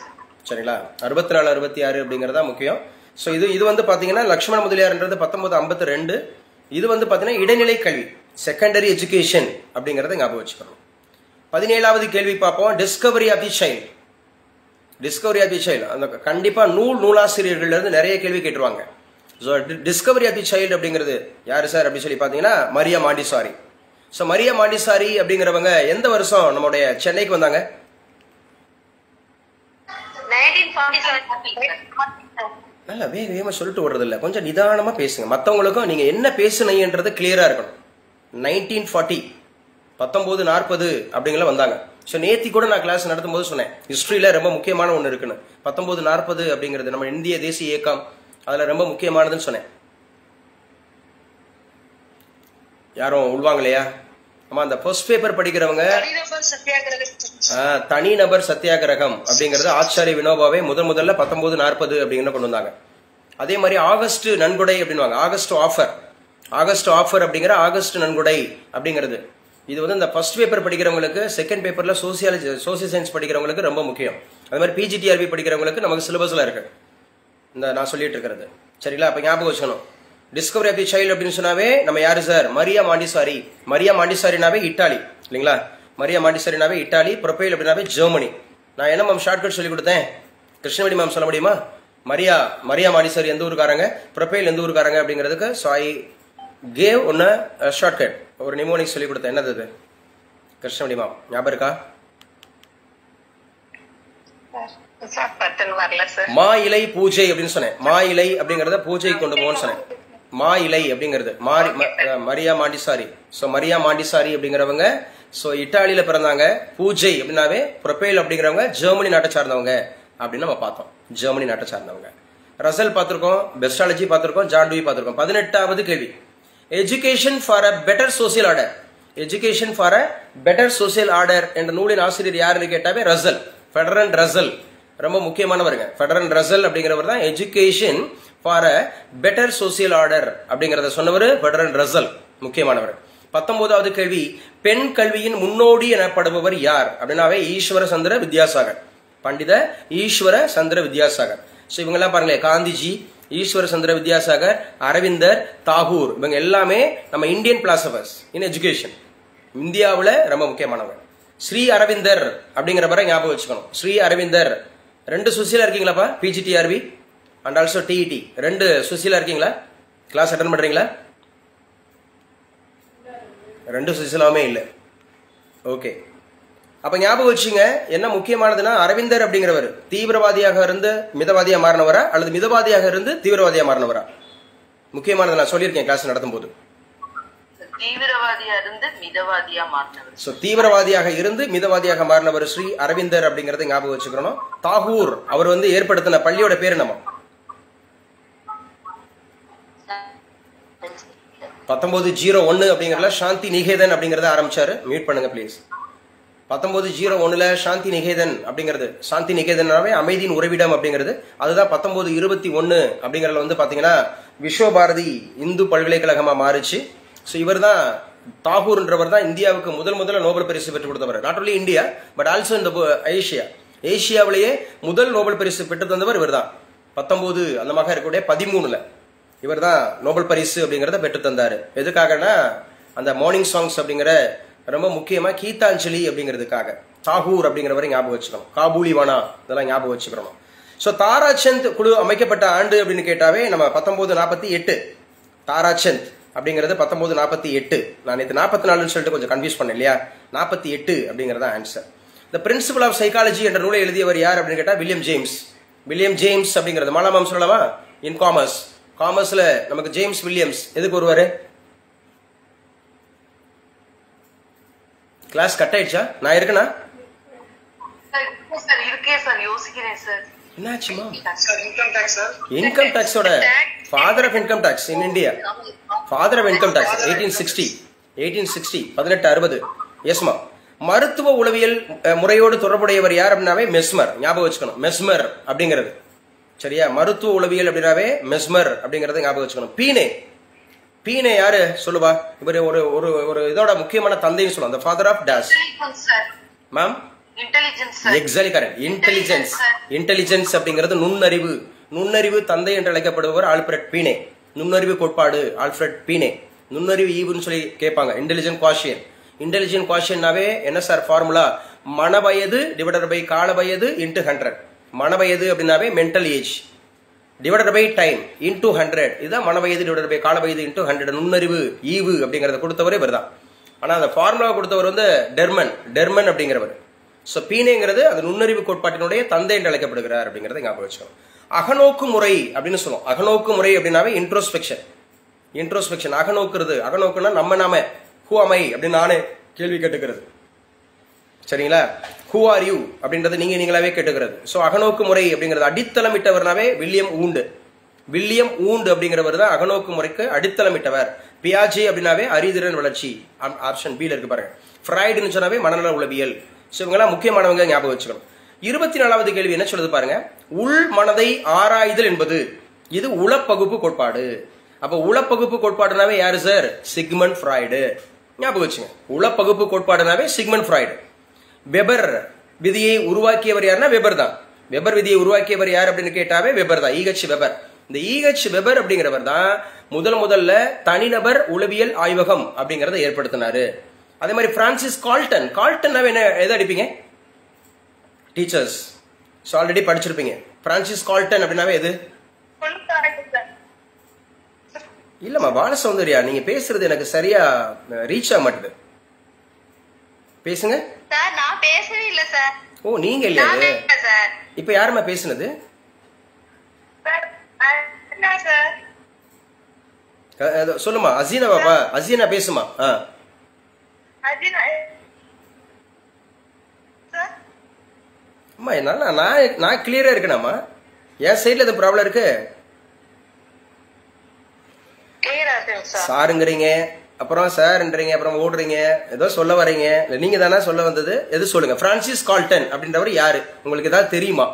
சரிங்களா? 64 66 அப்படிங்கறதா முக்கியம். சோ இது வந்து பாத்தீங்கன்னா லட்சுமண முதலியார்ன்றது 1952. இது வந்து பாத்தீங்கன்னா இடைநிலை கல்வி, செகண்டரி எஜுகேஷன் அப்படிங்கறத ஞாபகம் வச்சுக்கணும். 17வது கேள்வி பார்ப்போம். Discovery of the child. Discovery of the child அந்த கண்டிப்பா நூலாசிரியர்கள்ல இருந்து நிறைய கேள்வி கேட்டுருவாங்க. So discovery of the child அப்படிங்கிறது யாரு சார் அப்படின்னு சொல்லி பாத்தீங்கன்னா Maria Montessori. So Maria Montessori அப்படிங்கிறவங்க எந்த வருஷம் நம்மளுடைய சென்னைக்கு வந்தாங்க? 1947. நல்லா வேகமா சொல்லிட்டு வர்றது இல்ல, கொஞ்சம் நிதானமா பேசுங்க. மற்றவங்களுக்கும் நீங்க என்ன பேசுனீங்கன்றது கிளியரா இருக்கணும். 1940 1940 அப்படிங்கிற வந்தாங்க. ஸோ நேத்தி கூட நான் கிளாஸ் நடத்தும் போது சொன்னேன், ஹிஸ்டரியில ரொம்ப முக்கியமான ஒன்று இருக்குன்னு. 1940 அப்படிங்கிறது நம்ம இந்திய தேசிய இயக்கம், அதுல ரொம்ப முக்கியமானதுன்னு சொன்னேன். யாரும் உள்வாங்க இல்லையா? ஆமா, அந்த ஃபர்ஸ்ட் பேப்பர் படிக்கிறவங்க தனிநபர் சத்தியாகிரகம் அப்படிங்கறது ஆச்சாரிய வினோபாவே முதல்ல 1940 அப்படின்னு கொண்டு வந்தாங்க. அதே மாதிரி ஆகஸ்ட் நன்கொடை அப்படின்வாங்க, ஆகஸ்ட் ஆஃபர் அப்படிங்கிற ஆகஸ்ட் நன்கொடை அப்படிங்கிறது இது வந்து இந்த ஃபர்ஸ்ட் பேப்பர் படிக்கிறவங்களுக்கு, செகண்ட் பேப்பர்ல சோசியல் சயின்ஸ் படிக்கிறவங்களுக்கு ரொம்ப முக்கியம். அது மாதிரி பிஜிடிஆர்பி படிக்கிறவங்களுக்கு நமக்கு சிலபஸ்ல இருக்கு இந்த நான் சொல்லிட்டு இருக்கிறது. சரிங்களா? அப்ப ஞாபகம் வச்சுக்கணும். டிஸ்கவரி ஆஃப் தி சைல்டு அப்படின்னு சொன்னாவே நம்ம யாரு சார்? Maria Montessori. மரியா மாண்டிசாரினாவே இட்டாலி இல்லைங்களா? மரியா மாண்டிசாரினாவே இட்டாலி. ப்ரொபைல் அப்படின்னாவே ஜெர்மனி. நான் என்ன மேம் ஷார்ட்கட் சொல்லி கொடுத்தேன்? கிருஷ்ணவேணி மேம் சொல்ல முடியுமா? மரியா மாண்டிசாரி எந்த ஊருக்காரங்க, ப்ரொபைல் எந்த ஊருக்காரங்க அப்படிங்கிறதுக்கு ஸோ ஐ கேவ் ஒன்னு ஷார்ட்கட், ஒரு நிமோனிக் சொல்லி கொடுத்தேன். என்னது அது? கிருஷ்ணவேணி மேம் ஞாபகம் இருக்கா? மா இலை பூஜை அப்படின்னு சொன்னேன். மா இலை அப்படிங்கறத பூஜை கொண்டு போகணும்னு சொன்னேன். மா இலை அப்படிங்கிறது Maria Montessori. So Maria Montessori அப்படிங்கிறவங்க ஸோ இட்டாலியில பிறந்தாங்க. பூஜை அப்படின்னாவே ப்ரொபைல் அப்படிங்கிறவங்க ஜெர்மனி நாட்டை சார்ந்தவங்க அப்படின்னு நம்ம பார்த்தோம். ஜெர்மனி நாட்டை சார்ந்தவங்க. ரசல் பார்த்திருக்கோம், பெஸ்டாலஜி பார்த்திருக்கோம், ஜான் டூயி பார்த்திருக்கோம். 18வது கேள்வி, education for a better social order. Education for a better social order என்ற நூலின் ஆசிரியர் யாருன்னு கேட்டாவே ரசல், ஃபெடரன் ரசல். ரொம்ப முக்கியமானவருங்க. ஃபெடரன் ரசல் அப்படிங்கிறவர் தான் education for a better social order அப்படிங்கறத சொன்னவர் ஃபெடரன் ரசல், முக்கியமானவர். 19வது கேள்வி, பெண் கல்வியின் முன்னோடி எனப்படுபவர் யார் அப்படின்னாவே ஈஸ்வர சந்திர வித்யாசாகர், பண்டித ஈஸ்வர சந்திர வித்யாசாகர். ஸோ இவங்கெல்லாம் பாருங்களேன், காந்திஜி, ஈஸ்வர சந்திர வித்யாசாகர், அரவிந்தர், தாகூர், இவங்க எல்லாமே நம்ம இந்தியன் பிலாசபர்ஸ் இன் எஜுகேஷன். இந்தியாவில் ரொம்ப முக்கியமானவர். ஸ்ரீ அரவிந்தர் அப்படிங்கிறவரை ஞாபகம் வச்சுக்கணும். ஸ்ரீ அரவிந்தர். 2 சுசிலா இருக்கீங்களாப்பா? PGTRB and also TET 2 Sushila இருக்கீங்களா? கிளாஸ் அட்டன் பண்றீங்களா? 2 சுசிலாமே இல்லை. ஓகே, அப்ப ஞாபகம் வச்சுங்க. என்ன முக்கியமானதுன்னா, அரவிந்தர் அப்படிங்கிறவர் தீவிரவாதியாக இருந்து மிதவாதியா மாறினவரா அல்லது மிதவாதியாக இருந்து தீவிரவாதியா மாறினவரா? முக்கியமானது நான் சொல்லியிருக்கேன் கிளாஸ் நடத்தும் போது. தீவிரவாதியாக இருந்து மிதவாதியாக மாறினவர் ஸ்ரீ அரவிந்தர் அப்படிங்கறத ஞாபகம் வச்சுக்கணும். தாகூர் அவர் வந்து ஏற்படுத்தின பள்ளியோட பேரு நம்ம 1901 அப்படிங்கறதுல சாந்தி நிகேதன் அப்படிங்கறத ஆரம்பிச்சாரு. மியூட் பண்ணுங்க ப்ளீஸ். 1901 சாந்தி நிகேதன் அப்படிங்கிறது, சாந்தி நிகேதனாவே அமைதியின் உறைவிடம் அப்படிங்கிறது. அதுதான் 1921 அப்படிங்கறதுல வந்து பாத்தீங்கன்னா விஸ்வபாரதி இந்து பல்கலைக்கழகமா மாறிச்சு. ஸோ இவர் தான் தாகூர்ன்றவர் தான் இந்தியாவுக்கு முதல்ல நோபல் பரிசு பெற்றுக் கொடுத்தவர். Not only India but also இந்த ஏசியாவிலேயே முதல் நோபல் பரிசு பெற்று தந்தவர் இவர் தான். 19 அந்த மாதிரி இருக்கக்கூடிய 13 இவர் தான் நோபல் பரிசு அப்படிங்கறத பெற்று தந்தாரு. எதுக்காகனா அந்த மார்னிங் சாங்ஸ் அப்படிங்கிற ரொம்ப முக்கியமா கீதாஞ்சலி அப்படிங்கிறதுக்காக தாகூர் அப்படிங்கிறவரை ஞாபகம் வச்சுக்கணும். காபூலிவானா இதெல்லாம் ஞாபகம் வச்சுக்கணும். ஸோ தாராசந்த் குழு அமைக்கப்பட்ட ஆண்டு அப்படின்னு கேட்டாவே நம்ம 1948 தாராசந்த் அப்படிங்கிறது 1948. நான் நேற்று 44 சொல்லிட்டு கொஞ்சம் கன்ஃபியூஸ் பண்ணேன் இல்லையா? 48 அப்படிங்கறத answer. The principle of psychology என்ற நூலை எழுதியவர் யார் அப்படின்னு கேட்டா வில்லியம் ஜேம்ஸ். வில்லியம் ஜேம்ஸ் அப்படிங்கிறது மாலாமாம் சொல்லலாமா? இன் காமர்ஸ்ல நமக்கு ஜேம்ஸ் வில்லியம்ஸ் எதுக்கு வருவாரு? கிளாஸ் கட் ஆயிடுச்சா? நான் இருக்கேனா? என்னாச்சுமா? இன்கம் டாக்ஸோட father of income tax in India. Father of income tax 1860 1860. எஸ்மா. மருத்துவ உளவியல் முறையோடு தொடர்புடையவர் யார் அப்படின்னாவே மெஸ்மர். ஞாபகம் வச்சுக்கணும். மெஸ்மர் அப்படிங்கிறது சரியா? மருத்துவ உளவியல் அப்படின்னாவே மெஸ்மர் அப்படிங்கறத ஞாபகம் வச்சுக்கணும். பீனே யாரு சொல்லுவா? இவர் ஒரு ஒரு ஒரு இதோட முக்கியமான தந்தைன்னு சொல்லுவாங்க. the father of dash. Ma'am exactly correct. Intelligence. Intelligence அப்படிங்கிறது நுண்ணறிவு. நுண்ணறிவு தந்தை என்று அழைக்கப்படுபவர் ஆல்ஃபிரட் பீனே. நுண்ணறிவு கோட்பாடு ஆல்ஃபிரட் பீனே. நுண்ணறிவு ஈவுன்னு சொல்லி கேட்பாங்க. Intelligent quotient. இன்டெலிஜென்ட் குவாஷியன்னாவே என்ன சார் ஃபார்முலா? மனவயது டிவைடட் பை கால வயது இன்ட்டு 100. மனவயது அப்படின்னாவே mental age divided by time into 100. இதுதான் மனவயது டிவைடட் பை கால வயது இன்டூ 100. நுண்ணறிவு ஈவு அப்படிங்கறத கொடுத்தவரே இவர் தான். ஆனா அந்த ஃபார்முலா கொடுத்தவர் வந்து டெர்மன் அப்படிங்கிறவர். ஸோ பீனேங்கிறது அந்த நுண்ணறிவு கோட்பாட்டினுடைய தந்தை என்று அழைக்கப்படுகிறார் அப்படிங்கறத ஞாபகம் வச்சுக்கணும். அகநோக்கு முறை அப்படின்னு சொல்லுவோம். அகநோக்கு முறை அப்படின்னாவே இன்ட்ரோஸ்பெக்ஷன். இன்ட்ரோஸ்பெக்ஷன் அகநோக்குறது. அகநோக்குன்னா நாம ஹூ அம் ஐ அப்படின்னு நானே கேள்வி கேட்டுக்கிறது. சரிங்களா? ஹூ ஆர் யூ அப்படின்றது நீங்களாவே கேட்டுக்கிறது. ஸோ அகநோக்கு முறை அப்படிங்கிறது அடித்தளமிட்டவர்னாவே வில்லியம் ஊண்ட் அப்படிங்கிறவர் தான் அகநோக்கு முறைக்கு அடித்தளமிட்டவர். பியாஜே அப்படின்னாவே அறிதிறன் வளர்ச்சி. ஆப்ஷன் பி இருக்கு பாருங்க. ஃப்ராய்டுன்னு சொன்னாவே மனநல உளவியல். ஸோ இவங்கெல்லாம் முக்கியமானவங்க, ஞாபகம் வச்சுக்கணும். 24வது கேள்வி என்ன சொல்லுது பாருங்க. உள் மனதை ஆராய்தல் என்பது இது உளப்பகுப்பு கோட்பாடு. அப்ப உளப்பகுப்பு கோட்பாடுனாவே யாரு சார்? Sigmund Freud. ஞாபகம் வச்சுங்க. உளப்பகுப்பு கோட்பாடுனாவே சிக்மண்ட் ஃப்ராய்டு. வெபர் விதியை உருவாக்கியவர் யாருன்னா வெபர் தான். வெபர் விதியை உருவாக்கியவர் யார் அப்படின்னு கேட்டாவே வெபர் தான். ஈஹெச் வெபர். இந்த ஈஹெச் வெபர் அப்படிங்கிறவர் தான் முதல்ல தனிநபர் உளவியல் ஆய்வகம் அப்படிங்கறத ஏற்படுத்தினாரு. அதே மாதிரி பிரான்சிஸ் கால்டன் என்ன எதை அடிப்பீங்க? டீச்சர்ஸ் ஆல்ரெடி படிச்சிருப்பீங்க. பிரான்சிஸ் கால்டன் அப்படின்னாவே எது? இல்லம்மா பாலசௌந்தர்யா, நீங்க பேசுறது எனக்கு சரியா ரீச் ஆக மாட்டுது. பேசுங்க சார். நான் பேசவே இல்ல சார். ஓ நீங்க இல்லையா? இப்ப யாருமா பேசுனது? சொல்லுமா. அசீனா பாப்பா. அசீனா பேசுமா. அம்மா என்னால நான் கிளியரா இருக்கேனாமா? என் சைட்ல எதுவும் ப்ராப்ளம் இருக்கு? சாருங்கிறீங்க, அப்புறம் சார்ன்றீங்க, அப்புறம் ஓடுறீங்க, ஏதோ சொல்ல வரீங்க. நீங்க தானே சொல்ல வந்தது? எது சொல்லுங்க. பிரான்சிஸ் கால்டன் அப்படின்றவர் யாரு? உங்களுக்கு ஏதாவது தெரியுமா?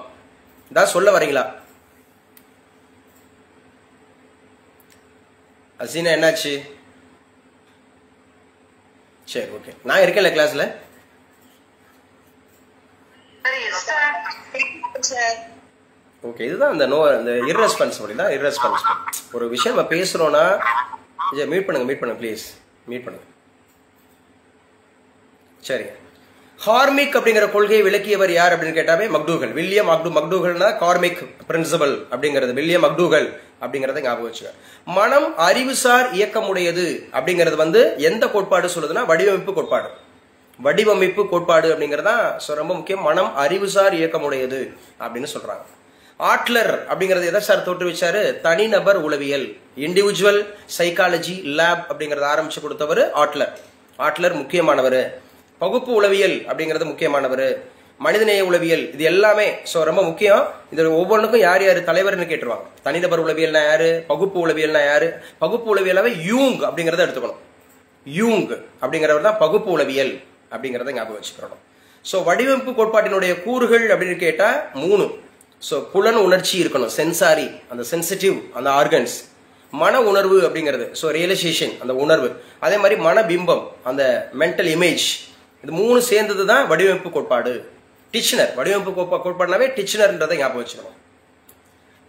ஏதாவது சொல்ல வரீங்களா? அசீனா என்னாச்சு? சரி ஓகே. நான் இருக்கேன்ல கிளாஸ்ல. ஓகே. இதுதான் அந்த இர்ரெஸ்பான்சிபிலிட்டி தான். இர்ரெஸ்பான்சிபிள் ஒரு விஷயம் நம்ம பேசுறோம்னா மீட் பண்ணுங்க ப்ளீஸ். மீட் பண்ணுங்க. சரி. ஹார்மிக் அப்படிங்கிற கொள்கையை விளக்கியவர் யார் அப்படின்னு கேட்டாவே மக்டூகல். வில்லியம் மக்டூகல்னா கார்மிக் பிரின்சிபல் அப்படிங்கிறது வில்லியம் மக்டூகல் அப்படிங்கறத ஞாபகம் வச்சுக்க. மனம் அறிவுசார் இயக்கமுடையது அப்படிங்கிறது வந்து எந்த கோட்பாடு சொல்லுதுன்னா வடிவமைப்பு கோட்பாடு. வடிவமைப்பு கோட்பாடு அப்படிங்கறதா ரொம்ப முக்கியம். மனம் அறிவுசார் இயக்கமுடையது அப்படின்னு சொல்றாங்க. ஆட்லர் அப்படிங்கறது எதை சார் தோற்றுவிச்சாரு? தனிநபர் உளவியல். இண்டிவிஜுவல் சைக்காலஜி லேப் அப்படிங்கறத ஆரம்பிச்சு கொடுத்தவர் ஆட்லர் முக்கியமானவர். பகுப்பு உளவியல் அப்படிங்கிறது முக்கியமானவர். மனிதநேய உளவியல் இது எல்லாமே ரொம்ப முக்கியம். இது ஒவ்வொன்றுக்கும் யார் யாரு தலைவர்னு கேட்டுருவாங்க. தனிநபர் உளவியல்னா யாரு? பகுப்பு உளவியல்னா யாரு? பகுப்பு உளவியலாவே யூங் அப்படிங்கறத எடுத்துக்கணும். யூங் அப்படிங்கிறவர் தான் பகுப்பு உளவியல் அப்படிங்கறத ஞாபகம் வச்சுக்கணும். வடிவமைப்பு கோட்பாட்டினுடைய கூறுகள் அப்படின்னு கேட்டா 3. புலன் உணர்ச்சி இருக்கணும். சென்சாரி, அந்த சென்சிட்டிவ் அந்த ஆர்கன்ஸ். மன உணர்வு அப்படிங்கிறது ரியலைசேஷன் அந்த உணர்வு. அதே மாதிரி மனபிம்பம் அந்த மென்டல் இமேஜ். இது 3 சேர்ந்தது தான் வடிவமைப்பு கோட்பாடு. டிச்னர் வடிவமைப்பு கோட்பாடுனாவே டிச்னர்ன்றதை ஞாபகம் வச்சுக்கணும்.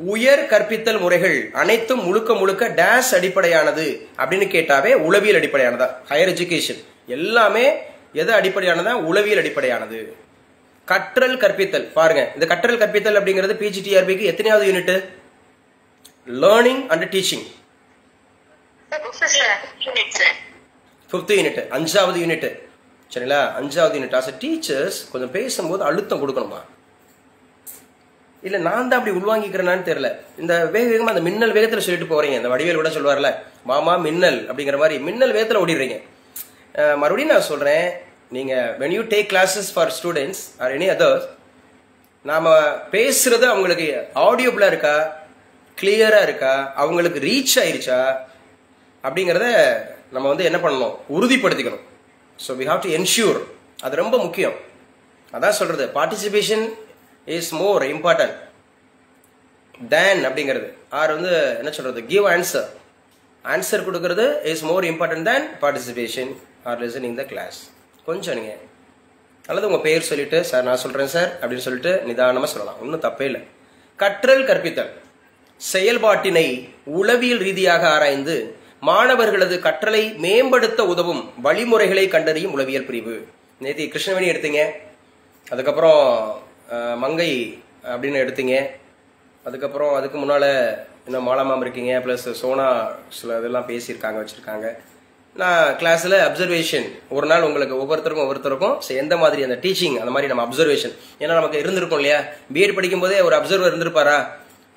உயர் கற்பித்தல் முறைகள் அனைத்தும் முழுக்க டேஷ் அடிப்படையானது அப்படின்னு கேட்டாவே உளவியல் அடிப்படையானதா. ஹையர் எஜுகேஷன் எல்லாமே எது அடிப்படையானதா? உளவியல் அடிப்படையானது. கற்றல் கற்பித்தல் பாருங்க. இந்த கற்றல் கற்பித்தல் அப்படிங்கிறது பிஜிடிஆர்பிக்கு எத்தனையாவது unit? Learning and teaching 5th unit, 5வது யூனிட். சரிங்களா? 5வது யூனிட். ஆஸ் டீச்சர்ஸ் கொஞ்சம் பேசும்போது அழுத்தம் கொடுக்கணுமா? இல்ல நான் தான் அப்படி உள்வாங்கிக்கிறேன்னு தெரியல. இந்த வேகமா அந்த மின்னல் வேகத்துல சொல்லிட்டு போறீங்க. இந்த வடிவேல் கூட சொல்லுவார்ல, மாமா மின்னல் அப்படிங்கிற மாதிரி மின்னல் வேகத்துல ஓடிடுறீங்க. மறுபடியும் நான் சொல்றேன், நீங்க when you take classes for students or any others, நாம பேசுறது அவங்களுக்கு ஆடியோபிளா இருக்கா, கிளியரா இருக்கா, அவங்களுக்கு ரீச் ஆயிருச்சா அப்படிங்கறத நம்ம என்ன பண்ணணும்? உறுதிப்படுத்திக்கணும். So we have to ensure. அது ரொம்ப முக்கியம். அதான் சொல்றது, participation is more important than அப்படிங்கிறது. ஆர் என்ன சொல்றது, give answer. ஆன்சர் கொடுக்கறது is more important than participation or listening the class. கொஞ்சம் நீங்கள் அல்லது உங்கள் பேர் சொல்லிட்டு சார் நான் சொல்கிறேன் சார் அப்படின்னு சொல்லிட்டு நிதானமாக சொல்லலாம், ஒன்றும் தப்பே இல்லை. கற்றல் கற்பித்தல் செயல்பாட்டினை உளவியல் ரீதியாக ஆராய்ந்து மாணவர்களது கற்றலை மேம்படுத்த உதவும் வழிமுறைகளை கண்டறியும் உளவியல் பிரிவு. நேற்று கிருஷ்ணவேணி எடுத்தீங்க, அதுக்கப்புறம் மங்கை அப்படின்னு எடுத்தீங்க, அதுக்கப்புறம் அதுக்கு முன்னால் இன்னும் மாலாமாம் இருக்கீங்க, ப்ளஸ் சோனா சில இதெல்லாம் பேசியிருக்காங்க வச்சுருக்காங்க. நான் கிளாஸில் அப்சர்வேஷன் ஒரு நாள் உங்களுக்கு ஒவ்வொருத்தருக்கும் எந்த மாதிரி அந்த டீச்சிங் அந்த மாதிரி நம்ம அப்சர்வேஷன், ஏன்னா நமக்கு இருந்திருக்கும் இல்லையா, பிஎட் படிக்கும் போதே ஒரு அப்சர்வர் இருந்திருப்பாரா,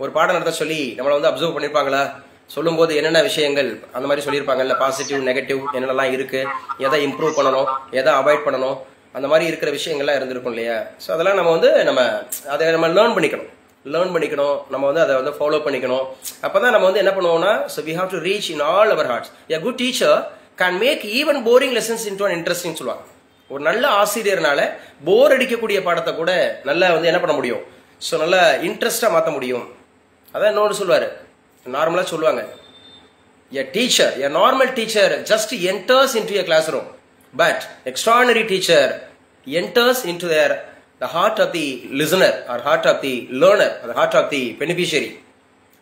ஒரு பாடம் நடத்த சொல்லி நம்மளை வந்து அப்சர்வ் பண்ணியிருப்பாங்களா, சொல்லும்போது என்னென்ன விஷயங்கள் அந்த மாதிரி சொல்லியிருப்பாங்கல்ல, பாசிட்டிவ் நெகட்டிவ் என்னென்னலாம் இருக்குது, எதை இம்ப்ரூவ் பண்ணணும் எதை அவாய்ட் பண்ணணும், அந்த மாதிரி இருக்கிற விஷயங்கள்லாம் இருந்திருக்கும் இல்லையா. ஸோ அதெல்லாம் நம்ம வந்து அதை நம்ம லேர்ன் பண்ணிக்கணும், நம்ம வந்து அதை வந்து ஃபாலோ பண்ணிக்கணும். அப்போ தான் நம்ம வந்து என்ன பண்ணுவோம்னா, so we have to reach in all our hearts. A good teacher can make even boring lessons into an interesting சொல்லுவாங்க. ஒரு நல்ல ஆசிரியர்னால போர் அடிக்கக்கூடிய பாடத்தை கூட நல்லா வந்து என்ன பண்ண முடியும், ஸோ நல்லா இன்ட்ரெஸ்டாக மாற்ற முடியும். அதான் இன்னொரு சொல்லுவார், நார்மலாக சொல்லுவாங்க, a normal teacher just enters into a classroom, but extraordinary teacher enters into the heart of the listener or heart of the learner or the heart of the beneficiary.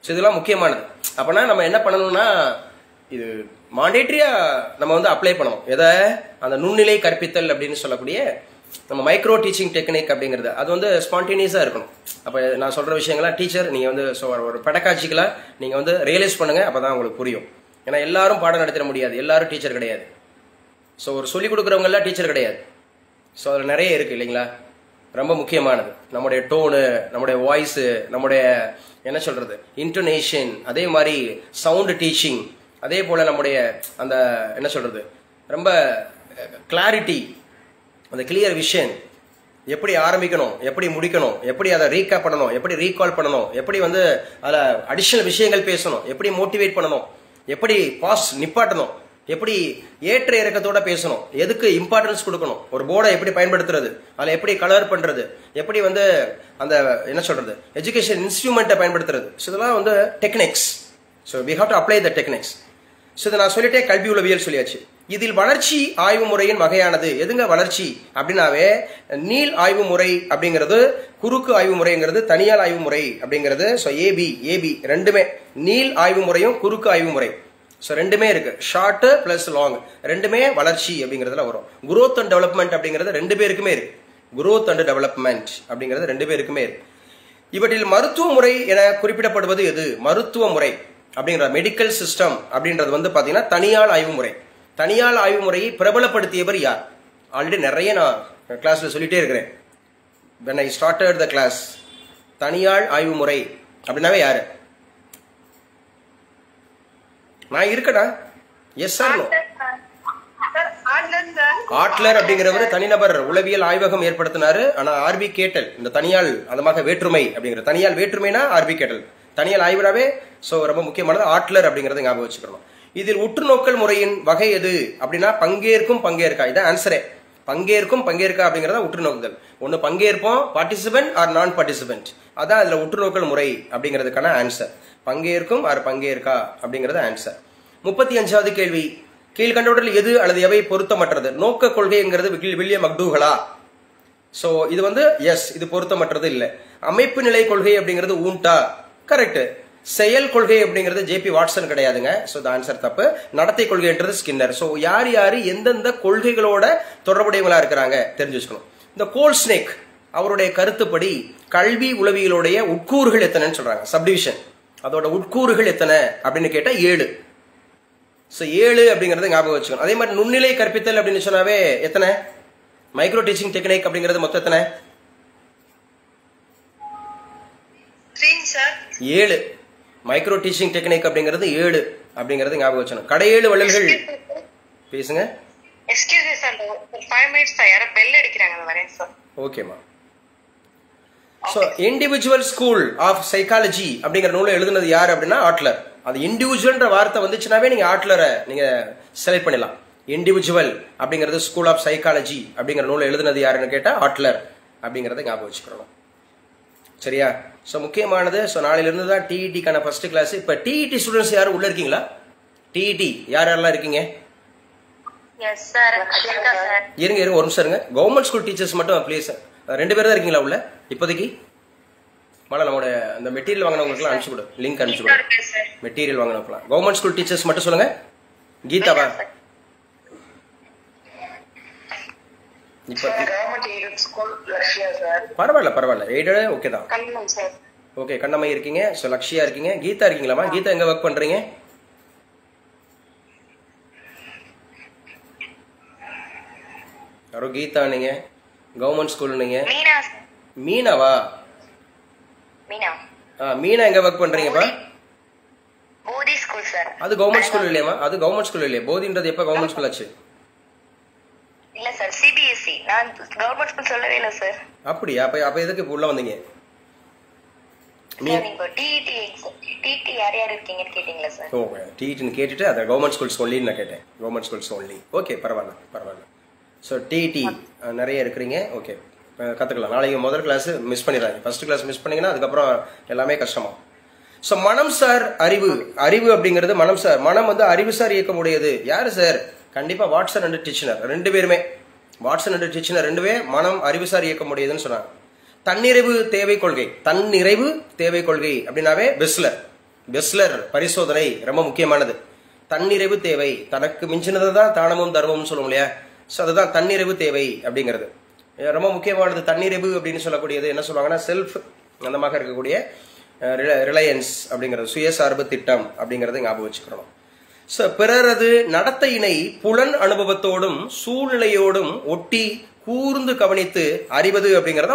So இதெல்லாம் முக்கியமானது. அப்போனா நம்ம என்ன பண்ணணும்னா, இது மாண்டேட்ரியா நம்ம வந்து apply பண்ணணும். எதை, அந்த நுண்ணிலை கற்பித்தல் அப்படின்னு சொல்லக்கூடிய நம்ம மைக்ரோ டீச்சிங் டெக்னிக் அப்படிங்கிறது அது வந்து ஸ்பான்டேனியஸாக இருக்கணும். அப்போ நான் சொல்கிற விஷயங்கள்லாம் டீச்சர் நீங்கள் வந்து ஸோ ஒரு பெடகாஜிக்கலாக நீங்கள் வந்து ரியலைஸ் பண்ணுங்கள், அப்போ தான் உங்களுக்கு புரியும். ஏன்னா எல்லாரும் பாடம் நடத்திட முடியாது, எல்லாரும் டீச்சர் கிடையாது. ஸோ ஒரு சொல்லிக் கொடுக்குறவங்கெல்லாம் டீச்சர் கிடையாது. ஸோ அதில் நிறைய இருக்குது இல்லைங்களா. ரொம்ப முக்கியமானது நம்முடைய டோனு, நம்முடைய வாய்ஸு, நம்முடைய என்ன சொல்கிறது இன்டோனேஷன், அதே மாதிரி சவுண்டு டீச்சிங், அதே போல் நம்முடைய அந்த என்ன சொல்கிறது ரொம்ப கிளாரிட்டி, அந்த கிளியர் விஷன், எப்படி ஆரம்பிக்கணும், எப்படி முடிக்கணும், எப்படி அதை ரீகேப் பண்ணணும், எப்படி ரீகால் பண்ணணும், எப்படி வந்து அதில் அடிஷ்னல் விஷயங்கள் பேசணும், எப்படி மோட்டிவேட் பண்ணணும், எப்படி பாஸ் நிப்பாட்டணும், எப்படி ஏற்ற இறக்கத்தோட பேசணும், எதுக்கு இம்பார்ட்டன்ஸ் கொடுக்கணும், ஒரு போர்டை எப்படி பயன்படுத்துறது, அதில் எப்படி கலர் பண்ணுறது, எப்படி வந்து அந்த என்ன சொல்கிறது எஜுகேஷன் இன்ஸ்ட்ருமெண்ட்டை பயன்படுத்துறது. ஸோ இதெல்லாம் வந்து techniques. So we have to apply the techniques. So இதை நான் சொல்லிட்டே கல்வி உளவியல் சொல்லியாச்சு. இதில் வளர்ச்சி ஆய்வு முறையின் வகையானது எதுங்க, வளர்ச்சி அப்படின்னாவே நீள் ஆய்வு முறை அப்படிங்கிறது, குறுக்கு ஆய்வு முறைங்கிறது, தனியால் ஆய்வு முறை அப்படிங்கிறது. ஸோ ஏபி ரெண்டுமே, நீள் ஆய்வு முறையும் குறுக்கு ஆய்வு முறை, ஸோ ரெண்டுமே இருக்கு. ஷார்ட் பிளஸ் லாங் ரெண்டுமே வளர்ச்சி அப்படிங்கிறதுல வரும். குரோத் அண்ட் டெவலப்மெண்ட் அப்படிங்கிறது ரெண்டு பேருக்குமே இருக்கு. குரோத் அண்ட் டெவலப்மெண்ட் அப்படிங்கிறது ரெண்டு பேருக்குமே இருக்கு. இவற்றில் மருத்துவ முறை என குறிப்பிடப்படுவது எது, மருத்துவ முறை அப்படிங்கிற மெடிக்கல் சிஸ்டம் அப்படின்றது வந்து பார்த்தீங்கன்னா தனியால் ஆய்வு முறை. தனியால் ஆய்வு முறையை பிரபலப்படுத்தியவர் யார்? ஆல்ரெடி நிறைய நான் கிளாஸ்ல சொல்லிட்டே இருக்கிறேன். when I started the class, தனியால் ஆய்வு முறை அப்படின்னாவே யாரு? நான் இருக்கடா. Yes sir. ஆட்லர் அப்படிங்கிறவர் தனிநபர் உளவியல் ஆய்வகம் ஏற்படுத்தினாரு. ஆனா ஆர்பி கேட்டல் இந்த தனியால் அதமாக வேற்றுமை அப்படிங்கிற தனியால் வேற்றுமைனா ஆர்பி கேட்டல், தனியால் ஆய்வுறாவே. ஸோ ரொம்ப முக்கியமானது ஆட்லர் அப்படிங்கறத ஞாபகம் வச்சுக்கணும். இதில் உற்றுநோக்கல் முறையின் வகை எது அப்படின்னா பங்கேற்கும் பங்கேற்கா, இதான் ஆன்சரே. பங்கேற்கும் பங்கேற்கா அப்படிங்கறத உற்றுநோக்குதல். ஒன்னு பங்கேற்போம் பார்ட்டிசிபென்ட் ஆர் நான் பார்ட்டிசிபென்ட், அதான் அதுல உற்றுநோக்கல் முறை அப்படிங்கிறதுக்கான ஆன்சர். பங்கேற்கும் ஆர் பங்கேற்கா அப்படிங்கறது ஆன்சர். 35வது கேள்வி, கீழ்கண்டவற்றில் எது அல்லது எவை பொருத்தமற்றது? நோக்க கொள்கைங்கிறது வில்லியம் மக்டூகலா. சோ இது வந்து எஸ், இது பொருத்தமற்றது இல்ல. அமைப்பு நிலை கொள்கை அப்படிங்கிறது ஊண்டா, கரெக்ட். செயல் கொள்கை அப்படிங்கிறது ஜேபி வாட்சன் கிடையாதுங்க. சோ த ஆன்சர் தப்பு. நடத்தை கொள்கைன்றது ஸ்கின்னர். சோ யார் யாரு எந்தெந்த கொள்கைகளோட தொடர்புடையவங்களா இருக்கிறாங்க தெரிஞ்சு வச்சுக்கணும். இந்த கோல் ஸ்னேக் அவருடைய கருத்துப்படி கல்வி உளவியலுடைய உட்கூறுகள் எத்தனைன்னு சொல்றாங்க, சப்டிவிஷன். அதோட உட்கூறுகள் எத்தனை அப்படின்னு கேட்டா 7. ஸோ 7 அப்படிங்கறத ஞாபகம் வச்சுக்கணும். அதே மாதிரி நுண்ணிலை கற்பித்தல் அப்படின்னு சொன்னாவே எத்தனை? மைக்ரோ டீச்சிங் டெக்னிக் அப்படிங்கிறது மொத்தம் எத்தனை? 7. மைக்ரோ டீச்சிங் டெக்னிக் அப்படிங்கிறது 7 அப்படிங்கறது ஞாபகம் வச்சுக்கணும். கடையேழு வள்ளல்கள் பேசுங்க. ஓகேமா. So individual school of psychology அப்படிங்கிற நூலை எழுதுனது யார் அப்படின்னா ஆட்லர். அது இண்டிவிஜுவல்ன்ற வார்த்தை வந்துச்சுனாவே நீங்க ஆட்லரை நீங்க செலக்ட் பண்ணலாம். இண்டிவிஜுவல் அப்படிங்கிறது ஸ்கூல் ஆஃப் சைக்காலஜி அப்படிங்கிற நூலை எழுதுனது யாருன்னு கேட்டா ஆட்லர் அப்படிங்கறத ஞாபகம் வச்சுக்கணும். சரியா? ஸோ முக்கியமானது. ஸோ நாளையிலிருந்து தான் டிஇடிக்கான ஃபர்ஸ்ட் கிளாஸ். இப்போ டிஇடி ஸ்டூடெண்ட்ஸ் யாரும் உள்ள இருக்கீங்களா? டிஇடி யார் யாரெல்லாம் இருக்கீங்க? Yes sir. அக்ஷிகா சார். இருங்க ஒரு நிமிஷம் இருங்க. கவர்மெண்ட் ஸ்கூல் டீச்சர்ஸ் மட்டும் ப்ளீஸ் 2 பேர் தான் இருக்கீங்களா உள்ள இப்போதைக்கு? மேடம் நம்மளோட அந்த மெட்டீரியல் வாங்கினவங்களுக்குலாம் அனுப்பிச்சு கொடு, லிங்க் அனுப்பிச்சு கொடு. மெட்டீரியல் வாங்கினவங்களாம் கவர்மெண்ட் ஸ்கூல் டீச்சர்ஸ் மட்டும் சொல்லுங்க. கீதாவா? இப்போ பரவாயில்ல எய்டே ஓகே தான். ஓகே கண்ணம்மை இருக்கீங்க. ஸோ லக்ஷியா இருக்கீங்க. கீதா இருக்கீங்களாமா? கீதா எங்க ஒர்க் பண்றீங்க? யாரோ கீதா நீங்க கவர்மெண்ட் ஸ்கூல் நீங்க. மீனாவா? மீனா எங்க ஒர்க் பண்றீங்கப்பா? போதி ஸ்கூல் சார். அது கவர்மெண்ட் ஸ்கூல் இல்லையாமா? அது கவர்மெண்ட் ஸ்கூல் இல்லையா? போதின்றது எப்ப கவர்மெண்ட் ஸ்கூல் ஆச்சு? இல்ல சார், சிபிஎஸ்இ. நான் கவர்மெண்ட் ஸ்கூல் சொல்லவே இல்ல சார். அப்படியா? அப்ப எதுக்கு உள்ள வந்தீங்க? நீங்க டிடி யார் யார் இருக்கீங்கன்னு கேட்டீங்களா சார்? ஓ டிடின்னு கேட்டுட்டு அதை கவர்மெண்ட் ஸ்கூல்ஸ் ஒன்லின்னு நான் கேட்டேன். Government schools only. ஓகே பரவாயில்ல. ஸோ டிடி நிறைய இருக்கிறீங்க. ஓகே கற்றுக்கலாம். நாளைக்கு முதல் கிளாஸ் மிஸ் பண்ணிடுறாங்க. ஃபர்ஸ்ட் கிளாஸ் மிஸ் பண்ணீங்கன்னா அதுக்கப்புறம் எல்லாமே கஷ்டமா. ஸோ மனம் சார் அறிவு அப்படிங்கிறது மனம் சார். மனம் வந்து அறிவு சார் இயக்கம் உடையது. யாரு சார்? கண்டிப்பா வாட்சன் அண்ட் டிச்சினர் 2 பேருமே. வாட்சன் அண்ட் டிச்சினர் 2 பேர் மனம் அறிவுசார் இயக்கம் உடையதுன்னு சொன்னாங்க. தன்னிறைவு தேவை கொள்கை அப்படின்னாவே பெஸ்லர் பரிசோதனை ரொம்ப முக்கியமானது. தன்னிறைவு தேவை, தனக்கு மிஞ்சினது தான் தானமும் தர்மமும் சொல்லுவோம் இல்லையா? ஸோ அதுதான் தன்னிறைவு தேவை அப்படிங்கிறது ரொம்ப முக்கியமானது. தன்னிறைவு அப்படின்னு சொல்லக்கூடியது என்ன சொல்லுவாங்கன்னா செல்ஃப் அந்த மாதிரி இருக்கக்கூடிய ரிலையன்ஸ் அப்படிங்கிறது, சுயசார்பு திட்டம் அப்படிங்கறத ஞாபகம் வச்சுக்கிறோம். ஸோ பிறரது நடத்தையினை புலன் அனுபவத்தோடும் சூழ்நிலையோடும் ஒட்டி கூர்ந்து கவனித்து அறிவது அப்படிங்கறத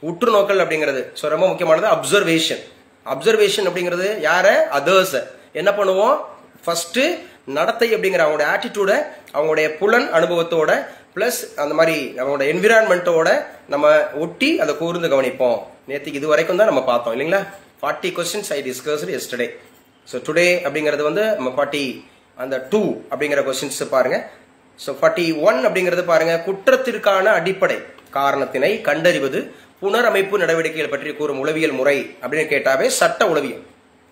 உற்றுநோக்கல் அப்படிங்கிறது. ஸோ ரொம்ப முக்கியமானது அப்சர்வேஷன் அப்படிங்கிறது யார? அதர்ஸ். என்ன பண்ணுவோம்? ஃபர்ஸ்ட் நடத்தை அப்படிங்கிற அவங்களுடைய ஆட்டிடியூட அவங்களுடைய புலன் அனுபவத்தோட பிளஸ் அந்த மாதிரி அவங்களோட என்விரான்மெண்டோட நம்ம ஒட்டி அதை கூர்ந்து கவனிப்போம். நேற்றுக்கு இது வரைக்கும் தான் நம்ம பார்த்தோம் இல்லைங்களா? 40 questions I discussed yesterday. So today அப்படிங்கிறது வந்து நம்ம 40 அந்த 2 அப்படிங்கிற கொஸ்டின்ஸ் பாருங்க. ஸோ 41 அப்படிங்கிறது பாருங்க, குற்றத்திற்கான அடிப்படை காரணத்தினை கண்டறிவது புனரமைப்பு நடவடிக்கைகள் பற்றி கூறும் உளவியல் முறை அப்படின்னு கேட்டாவே சட்ட உளவியல்.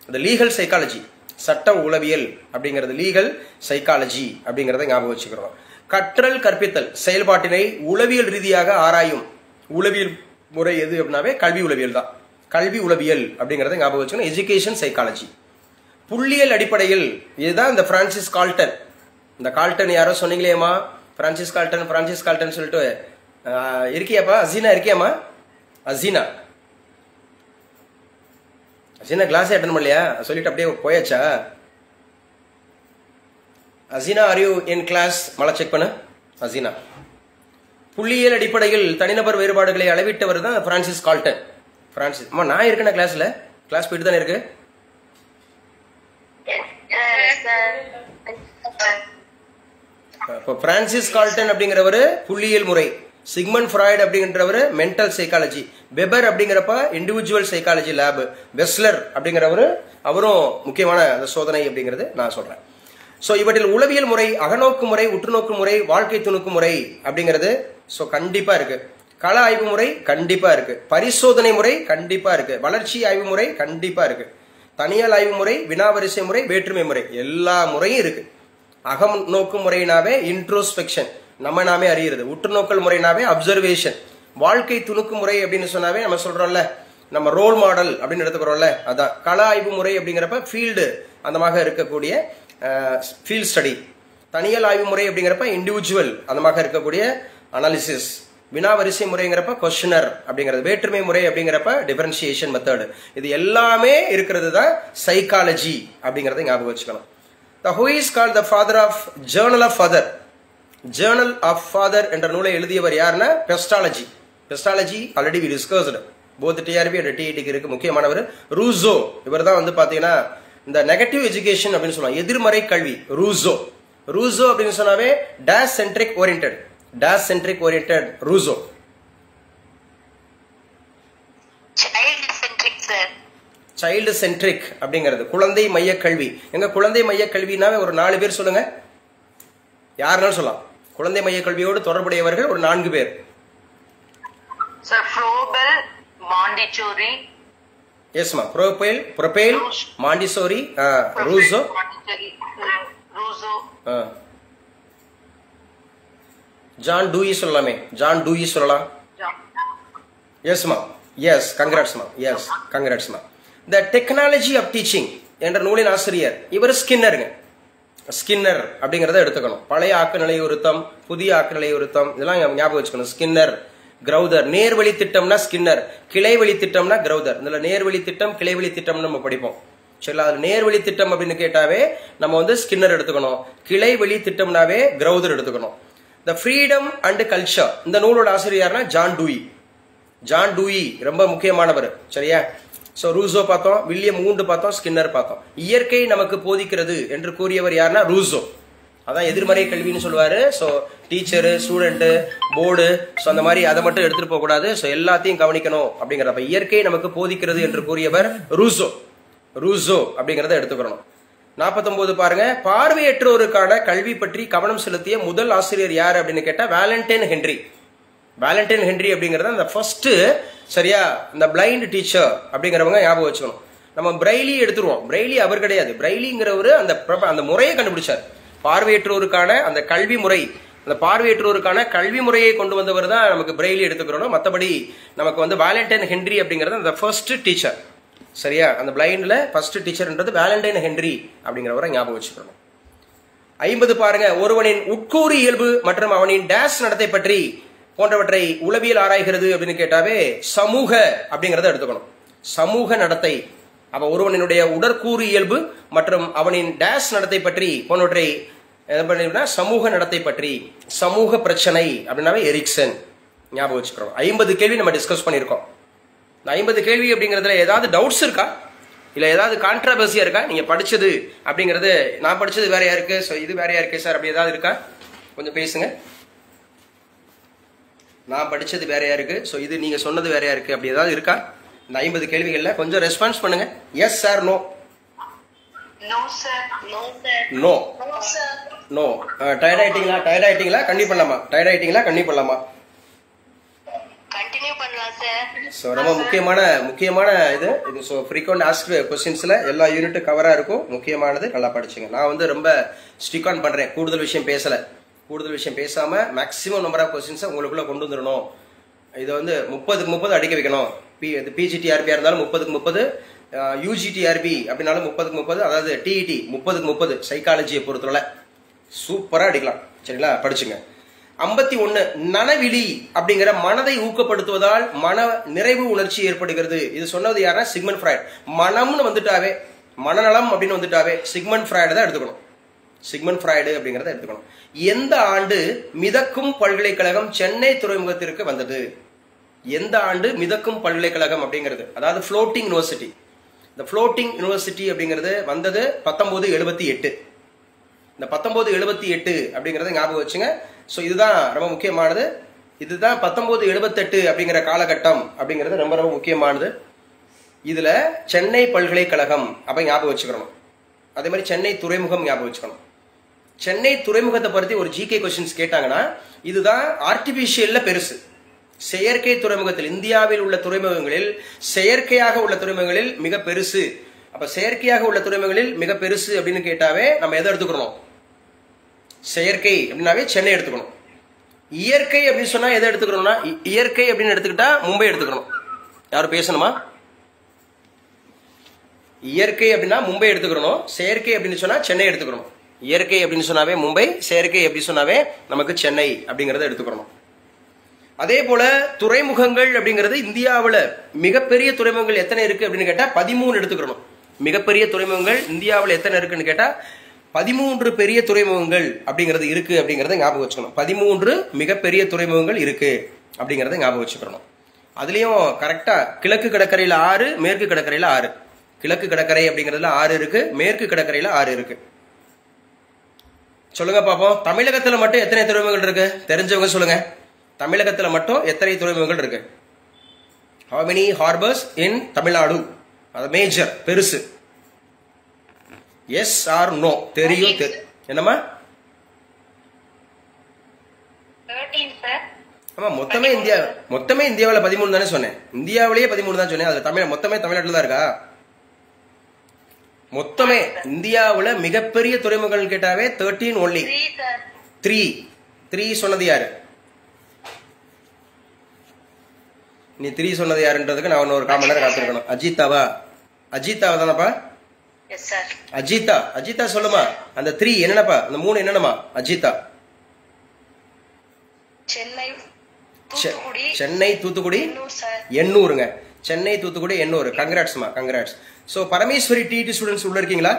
அது லீகல் சைக்காலஜி. சட்ட உளவியல் அப்படிங்கிறது லீகல் சைக்காலஜி அப்படிங்கிறத ஞாபகம் வச்சுக்கிறோம். கற்றல் கற்பித்தல் செயல்பாட்டினை உளவியல் ரீதியாக ஆராயும் உளவியல் முறை எது அப்படின்னாவே கல்வி உளவியல் தான். கல்வி உளவியல் அப்படிங்கறத ஞாபகம் வச்சுக்கணும். Education psychology. புள்ளியல் அடிப்படையில் இதுதான் இந்த பிரான்சிஸ் கால்டன். இந்த கால்டன் யாரோ சொன்னீங்களேமா? பிரான்சிஸ் கால்டன் சொல்லிட்டு இருக்கியாப்பா? அசீனா இருக்கியாமா? அசீனா கிளாஸ் அட்டன் பண்ணலையா? சொல்லிட்டு அப்படியே போயாச்சா? Aseena are you in class? மழை செக் பண்ணு அசீனா. புள்ளியியல் அடிப்படையில் தனிநபர் வேறுபாடுகளை அளவிட்டவர் தான் பிரான்சிஸ் கால்டன். பிரான்சிஸ் அம்மா நான் இருக்கேன் கிளாஸ்ல. கிளாஸ் போயிட்டு தானே இருக்கு. பிரான்சிஸ் கால்டன் அப்படிங்கிறவரு புள்ளியியல் முறை, சிக்மண்ட் ஃப்ராய்ட் அப்படிங்கிறவரு மென்டல் சைக்காலஜி, வெபர் அப்படிங்கிறப்ப இண்டிவிஜுவல் சைக்காலஜி லேப், வெஸ்லர் அப்படிங்கிறவரு அவரும் முக்கியமான சோதனை அப்படிங்கிறது நான் சொல்றேன். சோ இவற்றில் உளவியல் முறை, அகநோக்கு முறை, உற்றுநோக்கு முறை, வாழ்க்கை துணுக்கு முறை அப்படிங்கிறது சோ கண்டிப்பா இருக்கு. கள ஆய்வு முறை கண்டிப்பா இருக்கு. பரிசோதனை முறை கண்டிப்பா இருக்கு. வளர்ச்சி ஆய்வு முறை கண்டிப்பா இருக்கு. தனியால் ஆய்வு முறை, வினாவரிசை முறை, வேற்றுமை முறை எல்லா முறையும் இருக்கு. அகம் நோக்கு முறையினாவே இன்ட்ரோஸ்பெக்ஷன், நம்ம நாமே அறியறது. உற்றுநோக்கல் முறைனாவே அப்சர்வேஷன். வாழ்க்கை துணுக்கு முறை அப்படின்னு சொன்னாவே நம்ம சொல்றோம்ல, நம்ம ரோல் மாடல் அப்படின்னு எடுத்துக்கிறோம்ல, அதான். கள ஆய்வு முறை அப்படிங்கிறப்ப ஃபீல்டு அந்த மாதிரி இருக்கக்கூடிய ஃபீல்ட் ஸ்டடி. தனியல் ஆய்வு முறை அப்படிங்கிறப்ப இண்டிவிஜுவல் அந்த மாதிரி இருக்கக்கூடிய அனாலிசிஸ். வினாவரிசை முறைங்கிறப்ப கொஸ்டினர் அப்படிங்கிறது. வேற்றுமை முறை அப்படிங்கிறப்ப டிஃபரன்சியேஷன் மெத்தட். இது எல்லாமே இருக்கிறது தான் சைக்காலஜி அப்படிங்கறத ஞாபகம் வச்சுக்கணும். Who is called the father of Journal of Father? Journal of Father என்ற நூலை எழுதியவர் யாருன்னா பெஸ்டாலஜி. பெஸ்டாலஜி already we discussed. both TRB and TET இருக்கு. முக்கியமானவர் ரூசோ. இவர் தான் வந்து பாத்தீங்கன்னா இந்த நெகட்டிவ் எஜுகேஷன் அப்படின்னு சொல்லுவாங்க, எதிர்மறை கல்வி. ரூசோ அப்படின்னு சொன்னாவே dash centric oriented Rousseau. Child centric அப்படிங்கிறது குழந்தை மைய கல்வி. எங்க குழந்தை மைய கல்வினாவே ஒரு 4 பேர் சொல்லுங்க. யாருன்னு சொல்லலாம். குழந்தை மைய கல்வியோடு தொடர்புடையவர்கள் ஒரு 4 பேர். Sir, Froebel, Montessori, எஸ்மா. Froebel, Montessori, Rousseau, John Dewey சொல்லலாமே. ஜான் டூயி சொல்லலாம். எஸ்மா. எஸ், கங்க்ராட்ஸ்மா. எஸ், கங்க்ராட்ஸ்மா. த டெக்னாலஜி ஆஃப் டீச்சிங் என்ற நூலின் ஆசிரியர் இவர் ஸ்கின்னருங்க. ஸ்கின்னர் அப்படிங்கிறத எடுத்துக்கணும். பழைய ஆக்க நிலையுறுத்தம், புதிய ஆக்க நிலையுறுத்தம் இதெல்லாம் ஞாபகம் வச்சுக்கணும். ஸ்கின்னர், கிரௌதர். நேர்வழி திட்டம்னா ஸ்கின்னர், கிளைவழி திட்டம்னா கிரௌதர். இதுல நேர்வழி திட்டம், கிளைவழி திட்டம்னு நம்ம படிப்போம். சரிங்களா? அதுல நேர்வழி திட்டம் அப்படின்னு கேட்டாவே நம்ம வந்து ஸ்கின்னர் எடுத்துக்கணும். கிளைவழி திட்டம்னாவே கிரௌதர் எடுத்துக்கணும். த ஃப்ரீடம் அண்ட் கல்ச்சர் இந்த நூலோட ஆசிரியர்னா ஜான் டூயி. ஜான் டூயி ரொம்ப முக்கியமானவர். சரியா? சோ ரூசோ பார்த்தோம், வில்லியம் ஊண்டு பார்த்தோம், ஸ்கின்னர் பார்த்தோம். இயற்கை நமக்கு போதிக்கிறது என்று கூறியவர் யாருன்னா ரூசோ. அதான் எதிர்மறை கல்வின்னு சொல்லுவாரு. So teacher, student, board, so அந்த மாதிரி அதை மட்டும் எடுத்துட்டு போக கூடாது. ஸோ எல்லாத்தையும் கவனிக்கணும் அப்படிங்கிறப்ப இயற்கை நமக்கு போதிக்கிறது என்று கூறியவர் ரூசோ. ரூசோ அப்படிங்கிறத எடுத்துக்கிறோம். 49 பாருங்க. பார்வையற்றோருக்கான கல்வி பற்றி கவனம் செலுத்திய முதல் ஆசிரியர் யார் அப்படின்னு கேட்டா வேலண்டைன் ஹென்றி. வேலண்டைன் ஹென்றி அப்படிங்கறத அந்த ஃபர்ஸ்ட், சரியா, இந்த பிளைண்ட் டீச்சர் அப்படிங்கிறவங்க ஞாபகம் வச்சுக்கணும். நம்ம பிரைலி எடுத்துருவோம். பிரைலி அவர் கிடையாது. பிரைலிங்கிறவரு அந்த முறையை கண்டுபிடிச்சார். பார்வையற்றோருக்கான அந்த கல்வி முறை, அந்த பார்வையற்றோருக்கான கல்வி முறையை கொண்டு வந்தவர் தான் நமக்கு பிரைலி எடுத்துக்கிறோம். மற்றபடி நமக்கு வந்து வேலண்டைன் ஹென்றி அப்படிங்கிறது அந்த ஃபர்ஸ்ட் டீச்சர். சரியா? அந்த பிளைண்ட்ல ஃபர்ஸ்ட் டீச்சர்ன்றது வேலண்டைன் ஹென்றி அப்படிங்கிறவரை ஞாபகம் வச்சுக்கணும். 50 பாருங்க. ஒருவனின் உட்கூறு இயல்பு மற்றும் அவனின் டேஷ் நடத்தை பற்றி போன்றவற்றை உளவியல் ஆராய்கிறது அப்படின்னு கேட்டாவே சமூக அப்படிங்கறத எடுத்துக்கணும். சமூக நடத்தை. அப்ப ஒருவனுடைய உடற்கூறு இயல்பு மற்றும் அவனின் டேஷ் நடத்தை பற்றி போன்றவற்றை சமூக நடத்தை பற்றி, சமூக பிரச்சனை அப்படின்னாவே எரிக்சன். ஞாபகம் வச்சுக்கிறோம். 50 கேள்வி நம்ம டிஸ்கஸ் பண்ணியிருக்கோம். இந்த 50 கேள்வி அப்படிங்கிறதுல ஏதாவது டவுட்ஸ் இருக்கா, இல்ல ஏதாவது கான்ட்ராவர்சியா இருக்கா? நீங்க படிச்சது அப்படிங்கிறது, நான் படிச்சது வேறையா இருக்கு, இது வேறையா இருக்கு சார், அப்படி ஏதாவது இருக்கா? கொஞ்சம் பேசுங்க. நான் படிச்சது வேறையா இருக்கு, இது நீங்க சொன்னது வேறையா இருக்கு, அப்படி ஏதாவது இருக்கா? இந்த 50 கேள்விகள்ல கொஞ்சம் ரெஸ்பான்ஸ் பண்ணுங்க. Yes sir, no. No no. Tired ஆயிட்டீங்களா? கண்டிப்பா பண்ணலாமா? ரொம்ப முக்கியமான இது ஃப்ரீக்வென்ட் ஆஸ்க்டு क्वेश्चंसல எல்லா யூனிட் கவரா இருக்கும். முக்கியமானது, நல்லா படிச்சுங்க. நான் வந்து ரொம்ப ஸ்டிக் ஆன் பண்றேன். கூடுதல் விஷயம் பேசாம மேக்ஸிமம் நம்பர் ஆஃப் क्वेश्चंस உங்களுக்குள்ள கொண்டு வந்துடணும். இதை வந்து 30க்கு 30 அடிக்க வைக்கணும். பிஜிடிஆர்பியா இருந்தாலும் 30க்கு 30, யூஜிடிஆர்பி அப்படின்னாலும் 30க்கு 30, அதாவது டிஇடி 30க்கு 30 சைக்காலஜியை பொறுத்தவரை சூப்பரா அடிக்கலாம். சரிங்களா? படிச்சுங்க. 51 நனவிழி அப்படிங்கிற மனதை ஊக்கப்படுத்துவதால் மன நிறைவு உணர்ச்சி ஏற்படுகிறது. இது சொன்னது யாரா? Sigmund Freud. மனம்னு வந்துட்டாவே, மனநலம் அப்படின்னு வந்துட்டாவே சிக்மண்ட் ஃப்ராய்டு தான் எடுத்துக்கணும். சிக்மண்ட் ஃப்ராய்டு அப்படிங்கறத எடுத்துக்கணும். எந்த ஆண்டு மிதக்கும் பல்கலைக்கழகம் சென்னை துறைமுகத்திற்கு வந்தது? எந்த ஆண்டு மிதக்கும் பல்கலைக்கழகம் அப்படிங்கிறது, அதாவது ஃப்ளோட்டிங் யூனிவர்சிட்டி. இந்த ஃப்ளோட்டிங் யூனிவர்சிட்டி அப்படிங்கிறது வந்தது 1978. இந்த 1978 அப்படிங்கறத ஞாபகம் வச்சுங்க. இதுதான் ரொம்ப முக்கியமானது. இதுதான் 1978 அப்படிங்கிற காலகட்டம் அப்படிங்கிறது ரொம்ப ரொம்ப முக்கியமானது. இதுல சென்னை பல்கலைக்கழகம் அப்ப ஞாபகம் வச்சுக்கணும். அதே மாதிரி சென்னை துறைமுகம் ஞாபகம் வச்சுக்கணும். சென்னை துறைமுகத்தை பற்றி ஒரு ஜிகே கொஸ்டின்ஸ் கேட்டாங்கன்னா, இதுதான் ஆர்டிபிஷியல்ல பெருசு. செயற்கை துறைமுகத்தில், இந்தியாவில் உள்ள துறைமுகங்களில் செயற்கையாக உள்ள துறைமுகங்களில் மிக பெருசு. அப்ப செயற்கையாக உள்ள துறைமுகங்களில் மிக பெருசு அப்படின்னு கேட்டாவே நம்ம எதை எடுத்துக்கணும்? செயற்கை அப்படின்னாவே சென்னை எடுத்துக்கணும். இயற்கை அப்படின்னு சொன்னா எதை எடுத்துக்கணும்னா, இயற்கை அப்படின்னு எடுத்துக்கிட்டா மும்பை எடுத்துக்கணும். யாரும் பேசணுமா? இயற்கை அப்படின்னா மும்பை எடுத்துக்கணும். செயற்கை அப்படின்னு சொன்னா சென்னை எடுத்துக்கணும். இயற்கை அப்படின்னு சொன்னாவே மும்பை, செயற்கை அப்படின்னு சொன்னாவே நமக்கு சென்னை அப்படிங்கறத எடுத்துக்கணும். அதே போல துறைமுகங்கள் அப்படிங்கிறது இந்தியாவில் மிகப்பெரிய துறைமுகங்கள் எத்தனை இருக்கு அப்படின்னு கேட்டா 13 எடுத்துக்கணும். மிகப்பெரிய துறைமுகங்கள் இந்தியாவில் எத்தனை இருக்குன்னு கேட்டா 13 பெரிய துறைமுகங்கள் அப்படிங்கிறது இருக்கு அப்படிங்கறத ஞாபகம் வச்சுக்கணும். 13 மிகப்பெரிய துறைமுகங்கள் இருக்கு அப்படிங்கறத ஞாபகம் வச்சுக்கணும். அதுலயும் கரெக்டா கிழக்கு கடற்கரையில 6, மேற்கு கடற்கரையில 6. கிழக்கு கடற்கரை அப்படிங்கறதுல 6 இருக்கு, மேற்கு கடற்கரையில 6 இருக்கு. சொல்லுங்க பாப்போம். தமிழகத்துல மட்டும் எத்தனை துறைமுகங்கள் இருக்கு? தெரிஞ்சவங்க சொல்லுங்க. தமிழகத்துல மட்டும் எத்தனை துறைமுகங்கள் இருக்கு? How many harbors in Tamil Nadu? அது மேஜர், பெருசு. Yes or no? தெரியும். என்னமா? 13 சார். ஆமா மொத்தமே இந்தியாவில் 13 தானே சொன்னேன். இந்தியாவிலேயே 13 தான் சொன்னேன். அது மொத்தமே தமிழ்நாட்டில் தான் இருக்கா? மொத்தமே இந்தியாவுல மிகப்பெரிய துறைமுகங்கள் கேட்டாவே 13 only. 3 சொன்னது யாரு? நீ 3 சொன்னது யாருன்றதுக்கு நான் ஒரு காமன் நேரம் காத்திருக்கணும். அஜிதாவா தானப்பா? அஜிதா சொல்லுமா. அந்த 3 என்னப்பா? அந்த 3 என்னமா? அஜிதா சென்னை தூத்துக்குடி எண்ணூருங்க. சென்னை தூத்துக்குடி எண்ணூர். கங்க்ராட்ஸ்மா, congrats. So Parameswari TET students உள்ள இருக்கீங்களா?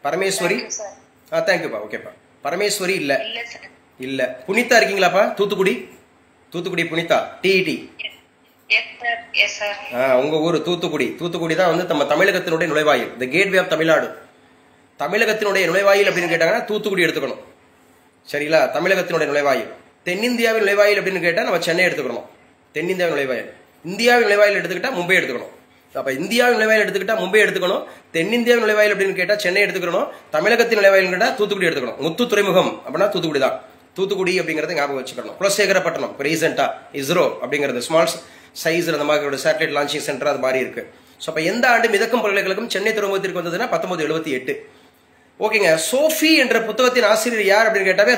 பரமேஸ்வரி தேங்க்யூப்பா. ஓகேப்பா. பரமேஸ்வரி இல்ல. புனிதா இருக்கீங்களாப்பா? தூத்துக்குடி புனிதா டிஇடி. உங்க ஊரு தூத்துக்குடி தான் வந்து நம்ம தமிழகத்தினுடைய நுழைவாயில், தி கேட்வே ஆஃப் தமிழ்நாடு. தமிழகத்தினுடைய நுழைவாயில் அப்படின்னு கேட்டாங்கன்னா தூத்துக்குடி எடுத்துக்கணும். சரிங்களா? தமிழகத்தினுடைய நுழைவாயில். தென்னிந்தியாவின் நுழைவாயில் அப்படின்னு கேட்டா நம்ம சென்னை எடுத்துக்கணும். தென்னிந்தியாவின் நுழைவாயில். இந்தியாவின் நுழைவாயில் எடுத்துக்கிட்டா மும்பை எடுத்துக்கணும். அப்ப இந்தியாவின் நுழைவாயில் எடுத்துக்கிட்டா மும்பை எடுத்துக்கணும். தென்னிந்தியாவின் நுழைவாயில் அப்படின்னு கேட்டா சென்னை எடுத்துக்கணும். தமிழகத்தின் நுழைவாயில் கேட்டா தூத்துக்குடி எடுத்துக்கணும். முத்து துறைமுகம் அப்படின்னா தூத்துக்குடி தான். தூத்துக்குடி அப்படிங்கறத ஞாபகம் வச்சுக்கணும். குலசேகரப்பட்டினம் ரீசெண்டா இஸ்ரோ அப்படிங்கிறது ஸ்மால் சைஸ்ல அந்த மாதிரி சேட்டலைட் லான்ச்சிங் சென்டர் அது மாதிரி இருக்கு. ஸோ அப்ப எந்த ஆண்டு மிதக்கும் பல்கலைக்கழகம் சென்னை துறைமுகத்திற்கு வந்ததுன்னா 1978. ஓகேங்க. சோஃபி என்ற புத்தகத்தின் ஆசிரியர் யார் அப்படின்னு கேட்டாவே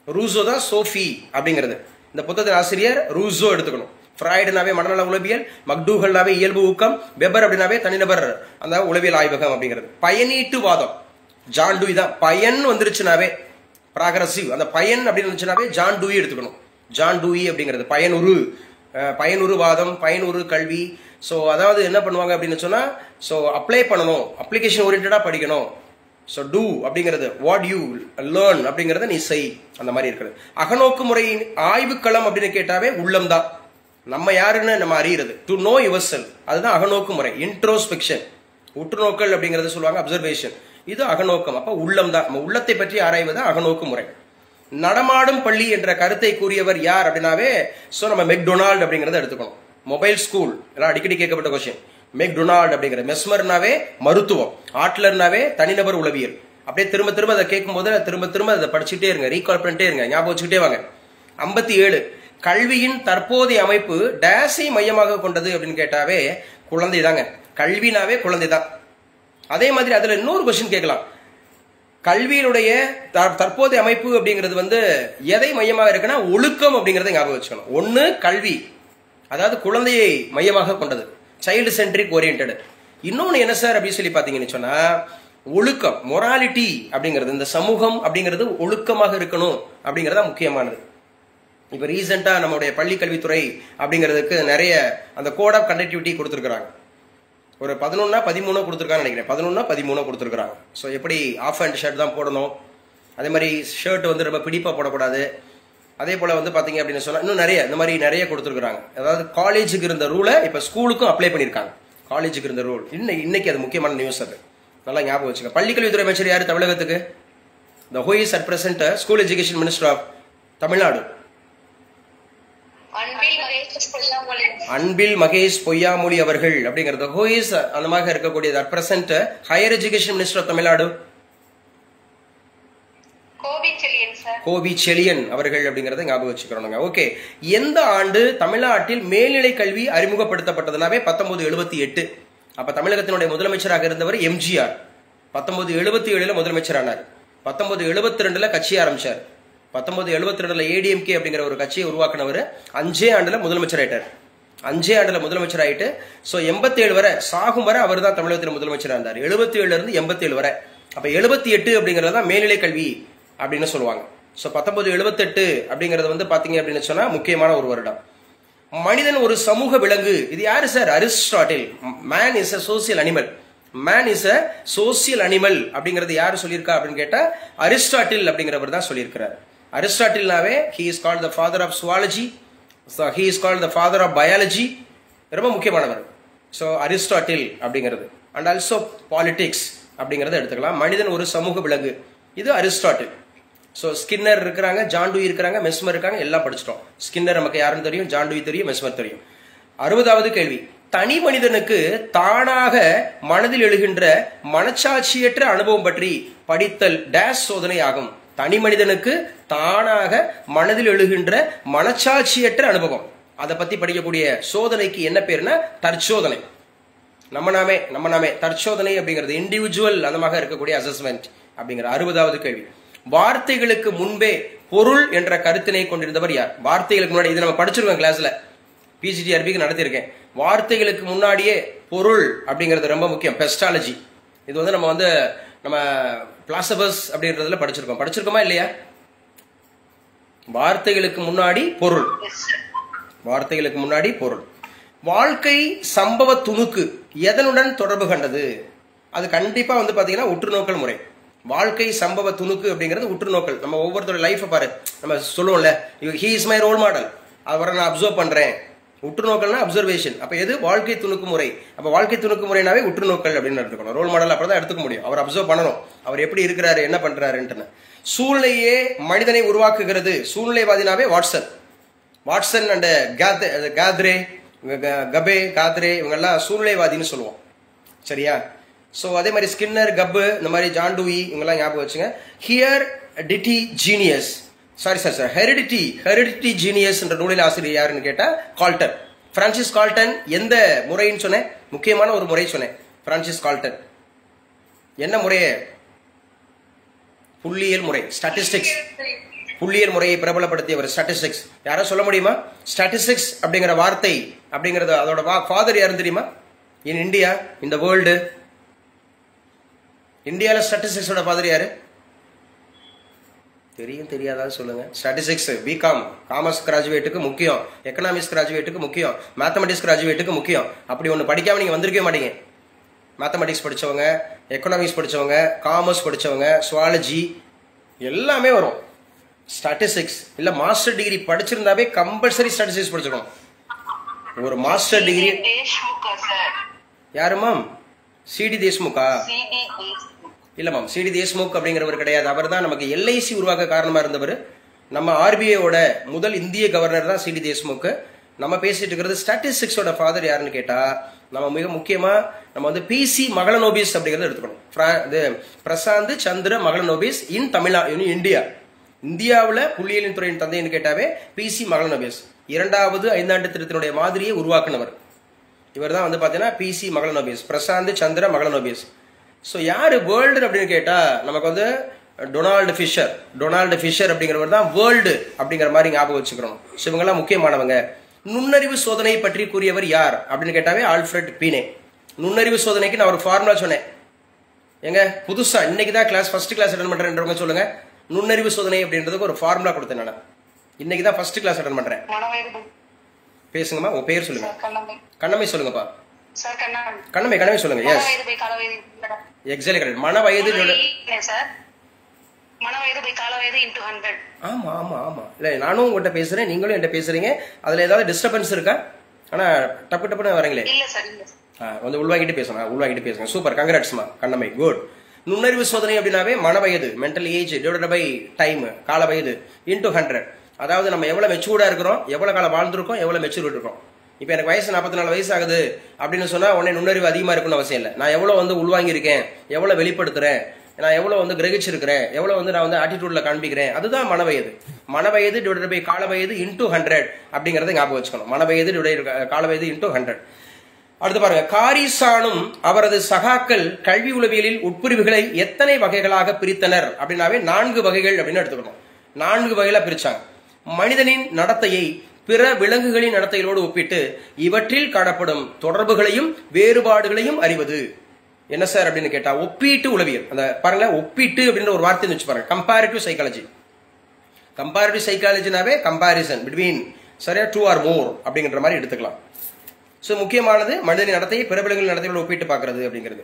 ரூசோ தான் சோஃபி அப்படிங்கிறது. இந்த புத்தகத்தின் ஆசிரியர் ரூசோ எடுத்துக்கணும். ஃப்ராய்டுனாவே மனநல உளவியல், மக்டூகல்னாவே இயல்பு ஊக்கம், வெபர் அப்படின்னாவே தனிநபர் அந்த உளவியல் ஆய்வகம் அப்படிங்கிறது. பயனீட்டு வாதம் ஜான் டூயி தான். பயன் வந்துருச்சுனாவே ப்ராக்ரசிவ், அந்த பயன் அப்படின்னு இருந்துச்சுனாவே ஜான் டூயி எடுத்துக்கணும். ஜான் டூயி அப்படிங்கிறது பயனுறு வாதம், பயனுறு கல்வி. ஸோ அதாவது என்ன பண்ணுவாங்க அப்படின்னு சொன்னா, ஸோ அப்ளை பண்ணணும், அப்ளிகேஷன் ஓரியன்டா படிக்கணும். ஸோ டூ அப்படிங்கிறது வாட் யூ லேர்ன் அப்படிங்கறத நீ செய், அந்த மாதிரி இருக்கிறது. அகநோக்கு முறையின் ஆய்வுக்களம் அப்படின்னு கேட்டாவே உள்ளம் தான். நம்ம யாருன்னு நம்ம அறியறது, டு நோ யுவர் செல்ஃப், அதுதான் அகநோக்கு முறை. இன்ட்ரோஸ்பெக்ஷன், உற்றுநோக்கல் அப்படிங்கறத சொல்லுவாங்க, அப்சர்வேஷன். இது அகநோக்கம். அப்ப உள்ளம் தான், நம்ம உள்ளத்தை பற்றி ஆராய்வது அகநோக்கு முறை. நடமாடும் பள்ளி என்ற கருத்தை கூறியவர் யார் அப்படின்னாவே சோ நம்ம மெக்டொனால்டு அப்படிங்கறத எடுத்துக்கணும். மொபைல் ஸ்கூல் எல்லாம் அடிக்கடி கேட்கப்பட்ட கொஸ்டின். மெக்டொனால்டு அப்படிங்கிற, மெஸ்மர்னாவே மருத்துவம், ஆட்லர்னாவே தனிநபர் உளவியல். அப்படியே திரும்ப அதை கேட்கும் போது திரும்ப அதை படிச்சுட்டே இருங்க, ரீகால் பண்ணிட்டே இருங்க, ஞாபகம் வச்சுக்கிட்டே வாங்க. 57 கல்வியின் தற்போதைய அமைப்பு டேஸை மையமாக கொண்டது அப்படின்னு கேட்டாவே குழந்தை தாங்க. கல்வினாவே குழந்தை தான். அதே மாதிரி அதுல இன்னொரு கொஸ்டின் கேட்கலாம். கல்வியினுடைய தற்போதைய அமைப்பு அப்படிங்கிறது வந்து எதை மையமாக இருக்குன்னா ஒழுக்கம் அப்படிங்கறத ஞாபகம் வச்சுக்கணும். ஒன்னு கல்வி, அதாவது குழந்தையை மையமாக கொண்டது, சைல்டு சென்ட்ரிக் ஓரியன்டட். இன்னொன்னு என்ன சார் அப்படின்னு சொல்லி பாத்தீங்கன்னு சொன்னா ஒழுக்கம், மொராலிட்டி அப்படிங்கிறது, இந்த சமூகம் அப்படிங்கிறது ஒழுக்கமாக இருக்கணும் அப்படிங்கறத முக்கியமானது. இப்ப ரீசெண்டா நம்மளுடைய பள்ளி கல்வித்துறை அப்படிங்கிறதுக்கு நிறைய அந்த கோட் ஆஃப் கண்டக்டிவிட்டி கொடுத்துருக்காங்க. ஒரு 11-13 கொடுத்துருக்காங்க நினைக்கிறேன். 11-13 கொடுத்துருக்காங்க. ஸோ எப்படி ஆஃப் ஹேண்ட் ஷர்ட் தான் போடணும், அதே மாதிரி ஷர்ட் வந்து ரொம்ப பிடிப்பா போடக்கூடாது. அதே போல வந்து பாத்தீங்க அப்படின்னு சொன்னா இன்னும் நிறைய இந்த மாதிரி நிறைய கொடுத்துருக்காங்க. அதாவது காலேஜுக்கு இருந்த ரூலை இப்ப ஸ்கூலுக்கும் அப்ளை பண்ணிருக்காங்க. காலேஜுக்கு இருந்த ரூல் இன்னைக்கு அது முக்கியமான நியூஸ். அது நல்லா ஞாபகம் வச்சுக்க. பள்ளிக்கல்வித்துறை அமைச்சர் யாரு தமிழகத்துக்கு? The who is at present school education minister of Tamil Nadu? Anbil Mahesh Poyyamozhi அவர்கள் அப்படிங்கிறது. who is அந்த மாதிரி இருக்கக்கூடியது at present higher education minister of Tamil Nadu? Kovi Chezhiyan அவர்கள் அப்படிங்கறத ஞாபகம் வச்சுக்கிறோம். ஓகே. எந்த ஆண்டு தமிழ்நாட்டில் மேல்நிலை கல்வி அறிமுகப்படுத்தப்பட்டதுனாவே 1978. அப்ப தமிழகத்தினுடைய முதலமைச்சராக இருந்தவர் எம்ஜிஆர். 1977 முதலமைச்சரானார். 1972 கட்சி ஆரம்பிச்சார். 1972 ஏடிஎம்கே அப்படிங்கிற ஒரு கட்சியை உருவாக்கினவர் 5 ஆண்டுல முதலமைச்சர் ஆயிட்டார். 5 ஆண்டுல முதலமைச்சர் ஆயிட்டு சோ 87 வரை சாகும் வரை அவர் தான் தமிழகத்தில் முதலமைச்சரா இருந்தார். 77 இருந்து 87 வரை. அப்ப 78 அப்படிங்கறது தான் மேல்நிலை கல்வி அப்படின்னு சொல்லுவாங்க. சோ 1978 அப்படிங்கறது வந்து பாத்தீங்க அப்படின்னு சொன்னா முக்கியமான ஒரு வருடம். மனிதன் ஒரு சமூக விலங்கு, இது யாரு sir? Aristotle. Man is a social animal. Man is a social animal அப்படிங்கறது யாரு சொல்லியிருக்கா அப்படின்னு கேட்டா அரிஸ்டாட்டில் அப்படிங்கிறவர் தான் சொல்லியிருக்கிறார். அரிஸ்டாட்டில்னாவே he is called the father of zoology, so he is called the father of biology. ரொம்ப முக்கியமானவர். சோ அரிஸ்டாட்டில் அப்படிங்கிறது. அண்ட் ஆல்சோ பாலிடிக்ஸ் அப்படிங்கறத எடுத்துக்கலாம். மனிதன் ஒரு சமூக விலங்கு, இது அரிஸ்டாட்டில். சோ ஸ்கின்னர் இருக்கிறாங்க, ஜான் டூயி இருக்கிறாங்க, மெஸ்மர் இருக்காங்க, எல்லாம் படிச்சிட்டோம். ஸ்கின்னர் நமக்கு யாருன்னு தெரியும், ஜான் டூயி தெரியும், மெஸ்மர் தெரியும். 60வது கேள்வி. தனி மனிதனுக்கு தானாக மனதில் எழுகின்ற மனச்சாட்சியற்ற அனுபவம் பற்றி படித்தல் டேஷ் சோதனை ஆகும். தனி மனிதனுக்கு தானாக மனதில் எழுகின்ற மனச்சாட்சியற்ற அனுபவம். அதை பத்தி படிக்கக்கூடிய சோதனைக்கு என்ன பேருன்னா தற்சோதனை. நம்ம நாமே தற்சோதனை அப்படிங்கிறது இண்டிவிஜுவல் அந்தமாக இருக்கக்கூடிய அசஸ்மெண்ட் அப்படிங்கிற 60வது கேள்வி. வார்த்தைகளுக்கு முன்பே பொருள் என்ற கருத்தினை கொண்டிருந்தவர் யார்? வார்த்தைகளுக்கு முன்னாடி, இது நம்ம படிச்சிருக்கோம் கிளாஸ்ல, பிஜிடிஆர்பிக்கு நடத்தியிருக்கேன். வார்த்தைகளுக்கு முன்னாடியே பொருள் அப்படிங்கிறது ரொம்ப முக்கியம். பெஸ்டாலஜி இது வந்து நம்ம பிளாசபர்ஸ் அப்படின்றதுல படிச்சிருக்கோமா இல்லையா? வார்த்தைகளுக்கு முன்னாடி பொருள், வார்த்தைகளுக்கு முன்னாடி பொருள். வாழ்க்கை சம்பவ துணுக்கு எதனுடன் தொடர்பு கண்டது? அது கண்டிப்பா வந்து பாத்தீங்கன்னா உற்றுநோக்கல் முறை. வாழ்க்கை சம்பவ துணுக்கு அப்படிங்கிறது உற்றுநோக்கல். நம்ம ஒவ்வொருத்தரோட லைஃபை பாரு, நம்ம சொல்லுவோம்ல, he is my role model, அவரை நான் அப்சர்வ் பண்றேன். உற்றுநோக்கல்னா அப்சர்வேஷன். அப்ப எது வாழ்க்கை துணுக்கு முறை? அப்ப வாழ்க்கை துணுக்கு முறைனாவே உற்றுநோக்கல் அப்படின்னு எடுத்துக்கணும். ரோல் மாடல் அப்பதான் எடுத்துக்க முடியும். அவர் அப்சர்வ் பண்ணணும், அவர் எப்படி இருக்கிறாரு, என்ன பண்றாருன்னு. சூழ்நிலையே மனிதனை உருவாக்குகிறது. சூழ்நிலைவாதினாவே வாட்சன் அண்ட் காத்ரே, காத்ரே இவங்கெல்லாம் சூழ்நிலைவாதின்னு சொல்லுவோம். சரியா? ஸோ அதே மாதிரி ஸ்கின்னர், கப்பு, இந்த மாதிரி ஜான் டூயி இவங்கெல்லாம் ஞாபகம் வச்சுங்க. ஹெரிடிட்டி ஜீனியஸ் என்ற நூலில் ஆசிரியர் யாருன்னு கேட்டா கால்டன், பிரான்சிஸ் கால்டன். எந்த முறைன்னு சொன்னேன்? முக்கியமான ஒரு முறை சொன்னேன். பிரான்சிஸ் கால்டன் என்ன முறையே? புள்ளியியல் முறை, ஸ்டாட்டிஸ்டிக்ஸ். புள்ளியியல் முறையை பிரபலப்படுத்தியவர் ஸ்டாட்டிஸ்டிக்ஸ். யாரோ சொல்ல முடியுமா? ஸ்டாட்டிஸ்டிக்ஸ் அப்படிங்கிற வார்த்தை அப்படிங்கறது அதோட ஃபாதர் யாருன்னு தெரியுமா? இன் இந்தியா, இந்த வேர்ல்டு, இந்தியாவில் ஸ்டாட்டிஸ்டிக்ஸோட ஃபாதர் யாரு? தெரியாதான் சொல்லுங்க. ஸ்டாட்டிஸ்டிக்ஸ் பிகாம் காமர்ஸ் கிராஜுவேட்டுக்கு முக்கியம், எக்கனாமிக்ஸ் கிராஜுவேட்டுக்கு முக்கியம், மேத்தமெட்டிக்ஸ் கிராஜுவேட்டுக்கு முக்கியம். அப்படி ஒன்று படிக்காம நீங்க வந்திருக்கவே மாட்டீங்க. மேத்தமெட்டிக்ஸ் படிச்சவங்க, எக்கனாமிக்ஸ் படிச்சவங்க, காமர்ஸ் படிச்சவங்க, சுவாலஜி எல்லாமே வரும். ஸ்டாட்டிஸ்டிக்ஸ் இல்ல மாஸ்டர் டிகிரி படிச்சிருந்தாவே கம்பல்சரி ஸ்டாட்டிஸ்டிக்ஸ் படிச்சிருக்கணும். ஒரு மாஸ்டர் டிகிரி. யாரு மேம்? சிடி தேஷ்முகா? இல்ல மேம், சிடி தேஷ்முக் அப்படிங்கிறவர் கிடையாது. அவர் தான் நமக்கு எல்ஐசி உருவாக்க காரணமா இருந்தவர். நம்ம ஆர்பிஐயோட முதல் இந்திய கவர்னர் தான் சிடி தேஷ்முக். நம்ம பேசிட்டு இருக்கிறது ஸ்டாட்டிஸ்டிக்ஸோட ஃபாதர் யாருன்னு கேட்டா, நம்ம மிக முக்கியமா நம்ம வந்து பிசி மகளனோபிஸ் அப்படிங்கறத எடுத்துக்கணும். பிரசாந்த் சந்திர மகளனோபிஸ் இன் இந்தியா. இந்தியாவில் புள்ளியியலின் துறையின் தந்தைன்னு கேட்டாவே பிசி மகளனோபிஸ். 2வது ஐந்தாண்டு திட்டத்தினுடைய மாதிரியை உருவாக்குனவர் இவர் தான் வந்து பாத்தீங்கன்னா பிசி மகளனோபிஸ், பிரசாந்த் சந்திர மகளனோபிஸ். ஸோ யாரு வேர்ல்டு அப்படின்னு கேட்டா நமக்கு வந்து டொனால்டு ஃபிஷர் அப்படிங்கிறவர் தான் வேர்ல்டு அப்படிங்கிற மாதிரி ஞாபகம் வச்சுக்கிறோம். ஸோ இவங்கெல்லாம் முக்கியமானவங்க. நுண்ணறிவு சோதனை பற்றி கூறியவர் யார் அப்படின்னு கேட்டாவே ஆல்ஃபிரட் பீனே. நுண்ணறிவு சோதனைக்கு நான் ஒரு ஃபார்முலா சொன்னேன். எங்க புதுசா இன்னைக்கு தான் ஃபர்ஸ்ட் கிளாஸ் அட்டன் பண்றேன்றவங்க சொல்லுங்க. நுண்ணறிவு சோதனை அப்படின்றதுக்கு ஒரு ஃபார்முலா கொடுத்தேன் நான். இன்னைக்கு தான் ஃபர்ஸ்ட் கிளாஸ் அட்டன் பண்றேன். பேசுங்கம்மா, உங்க பேர் சொல்லுங்க. கண்ணமை சொல்லுங்கப்பா. கண்ணமை சொல்லுங்க. Yes, exactly correct. மன வயது ஆமா ஆமா ஆமா. இல்ல நானும் உங்ககிட்ட பேசுறேன், நீங்களும் என்கிட்ட பேசுறீங்க. அதுல ஏதாவது டிஸ்டர்பன்ஸ் இருக்கா? ஆனா டப்புன்னு வரீங்களே. வந்து உள்வாங்கிட்டு பேசுங்க. சூப்பர், கங்க்ராட்ஸ்மா கண்ணமை, குட். நுண்ணறிவு சோதனை அப்படின்னாவே மன வயது, mental age divided by time, கால வயது இன்டூ 100. அதாவது நம்ம எவ்வளவு மெச்சூர்டா இருக்கிறோம், எவ்வளவு காலம் வாழ்ந்திருக்கோம், எவ்வளவு மெச்சூர் இருக்கோம். இப்போ எனக்கு வயசு 44 வயசு ஆகுது அப்படின்னு சொன்னா உடனே நுண்ணறிவு அதிகமா இருக்குன்னு அவசியம் இல்லை. நான் எவ்வளவு வந்து உள்வாங்கியிருக்கேன், எவ்வளவு வெளிப்படுத்துறேன், நான் எவ்வளவு வந்து கிரகிச்சிருக்கிறேன், எவ்வளவு வந்து நான் வந்து ஆட்டிடியூட்ல காண்பிக்கிறேன், அதுதான் மன வயது. மன வயது டிவைடட் பை கால வயது இன்டூ 100 அப்படிங்கறத ஞாபகம் வச்சுக்கணும். மன வயது கால வயது இன்டூ 100. அடுத்து பாருங்க, காரிசானும் அவரது சகாக்கள் கல்வி உளவியலில் உட்பிரிவுகளை எத்தனை வகைகளாக பிரித்தனர் அப்படின்னாவே 4 வகைகள் அப்படின்னு எடுத்துக்கணும். 4 வகைகளா பிரிச்சாங்க. மனிதனின் நடத்தையை பிற விலங்குகளின் நடத்தைகளோடு ஒப்பிட்டு இவற்றில் காணப்படும் தொடர்புகளையும் வேறுபாடுகளையும் அறிவது. என்ன சார் அப்படின்னு கேட்டா ஒப்பீட்டு உளவியல். அந்த பாருங்களேன், ஒப்பீட்டு அப்படின்ற ஒரு வார்த்தை வச்சு பாருங்க. Comparative psychology. கம்பேரிட்டிவ் சைக்காலஜினாவே கம்பாரிசன் பிட்வீன் சரியா 2 or more அப்படிங்கிற மாதிரி எடுத்துக்கலாம். ஸோ முக்கியமானது மனிதனின் நடத்தையை பிற விலங்குகளின் நடத்தைகளோடு ஒப்பிட்டு பார்க்கறது அப்படிங்கிறது.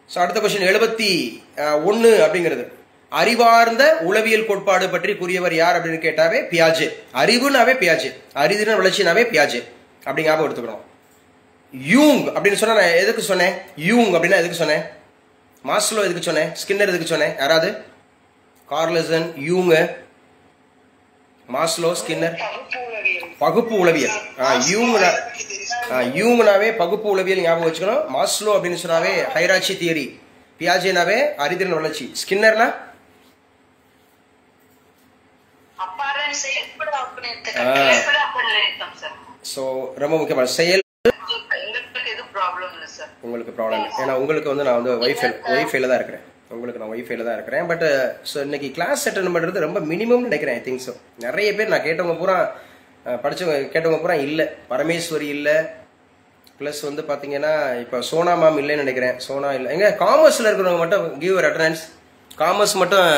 ஸோ அடுத்த கொஸ்டின் 71 அப்படிங்கிறது அறிவார்ந்த உளவியல் கோட்பாடு பற்றி கூறியவர் யார் அப்படின்னு கேட்டாவே பியாஜே. அறிவுனாவே பியாஜே, அறிதிறன் வளர்ச்சினாவே பியாஜே அப்படி ஞாபகம் எடுத்துக்கணும். யூங் அப்படின்னு சொன்னா நான் எதுக்கு சொன்னேன்? யூங் அப்படின்னா எதுக்கு சொன்னேன்? மாஸ்லோ எதுக்கு சொன்னேன்? ஸ்கின்னர் எதுக்கு சொன்னேன்? யாராவது? கார்லசன், யூங், மாஸ்லோ, ஸ்கின்னர். பகுப்பு உளவியல். யூங்னாவே பகுப்பு உளவியல் ஞாபகம் வச்சுக்கணும். மாஸ்லோ அப்படின்னு சொன்னாவே ஹைராச்சி தியரி, பியாஜேனாவே அறிதிறன் வளர்ச்சி, ஸ்கின்னர்னா செயல்பட பண்ணிருக்கேன் சார். ஸோ ரொம்ப முக்கியமான செயல். எங்களுக்கு எதுவும் ப்ராப்ளம் இல்லை சார். உங்களுக்கு ப்ராப்ளம் இல்லை, ஏன்னா உங்களுக்கு வந்து நான் வந்து ஒய்ஃபைல தான் இருக்கிறேன். உங்களுக்கு நான் ஒய்ஃபைல தான் இருக்கிறேன். பட் ஸோ இன்னைக்கு கிளாஸ் அட்டன் பண்ணுறது ரொம்ப மினிமம் நினைக்கிறேன். I think so. நிறைய பேர் நான் கேட்டவங்க பூரா படித்தவங்க கேட்டவங்க பூரா இல்லை. பரமேஸ்வரி இல்லை, ப்ளஸ் வந்து பார்த்தீங்கன்னா இப்போ சோனா மேம் இல்லைன்னு நினைக்கிறேன். சோனா இல்லை. எங்க காமர்ஸில் இருக்கிறவங்க மட்டும் கிவ் அட்டண்டன்ஸ். காமர்ஸ் மட்டும்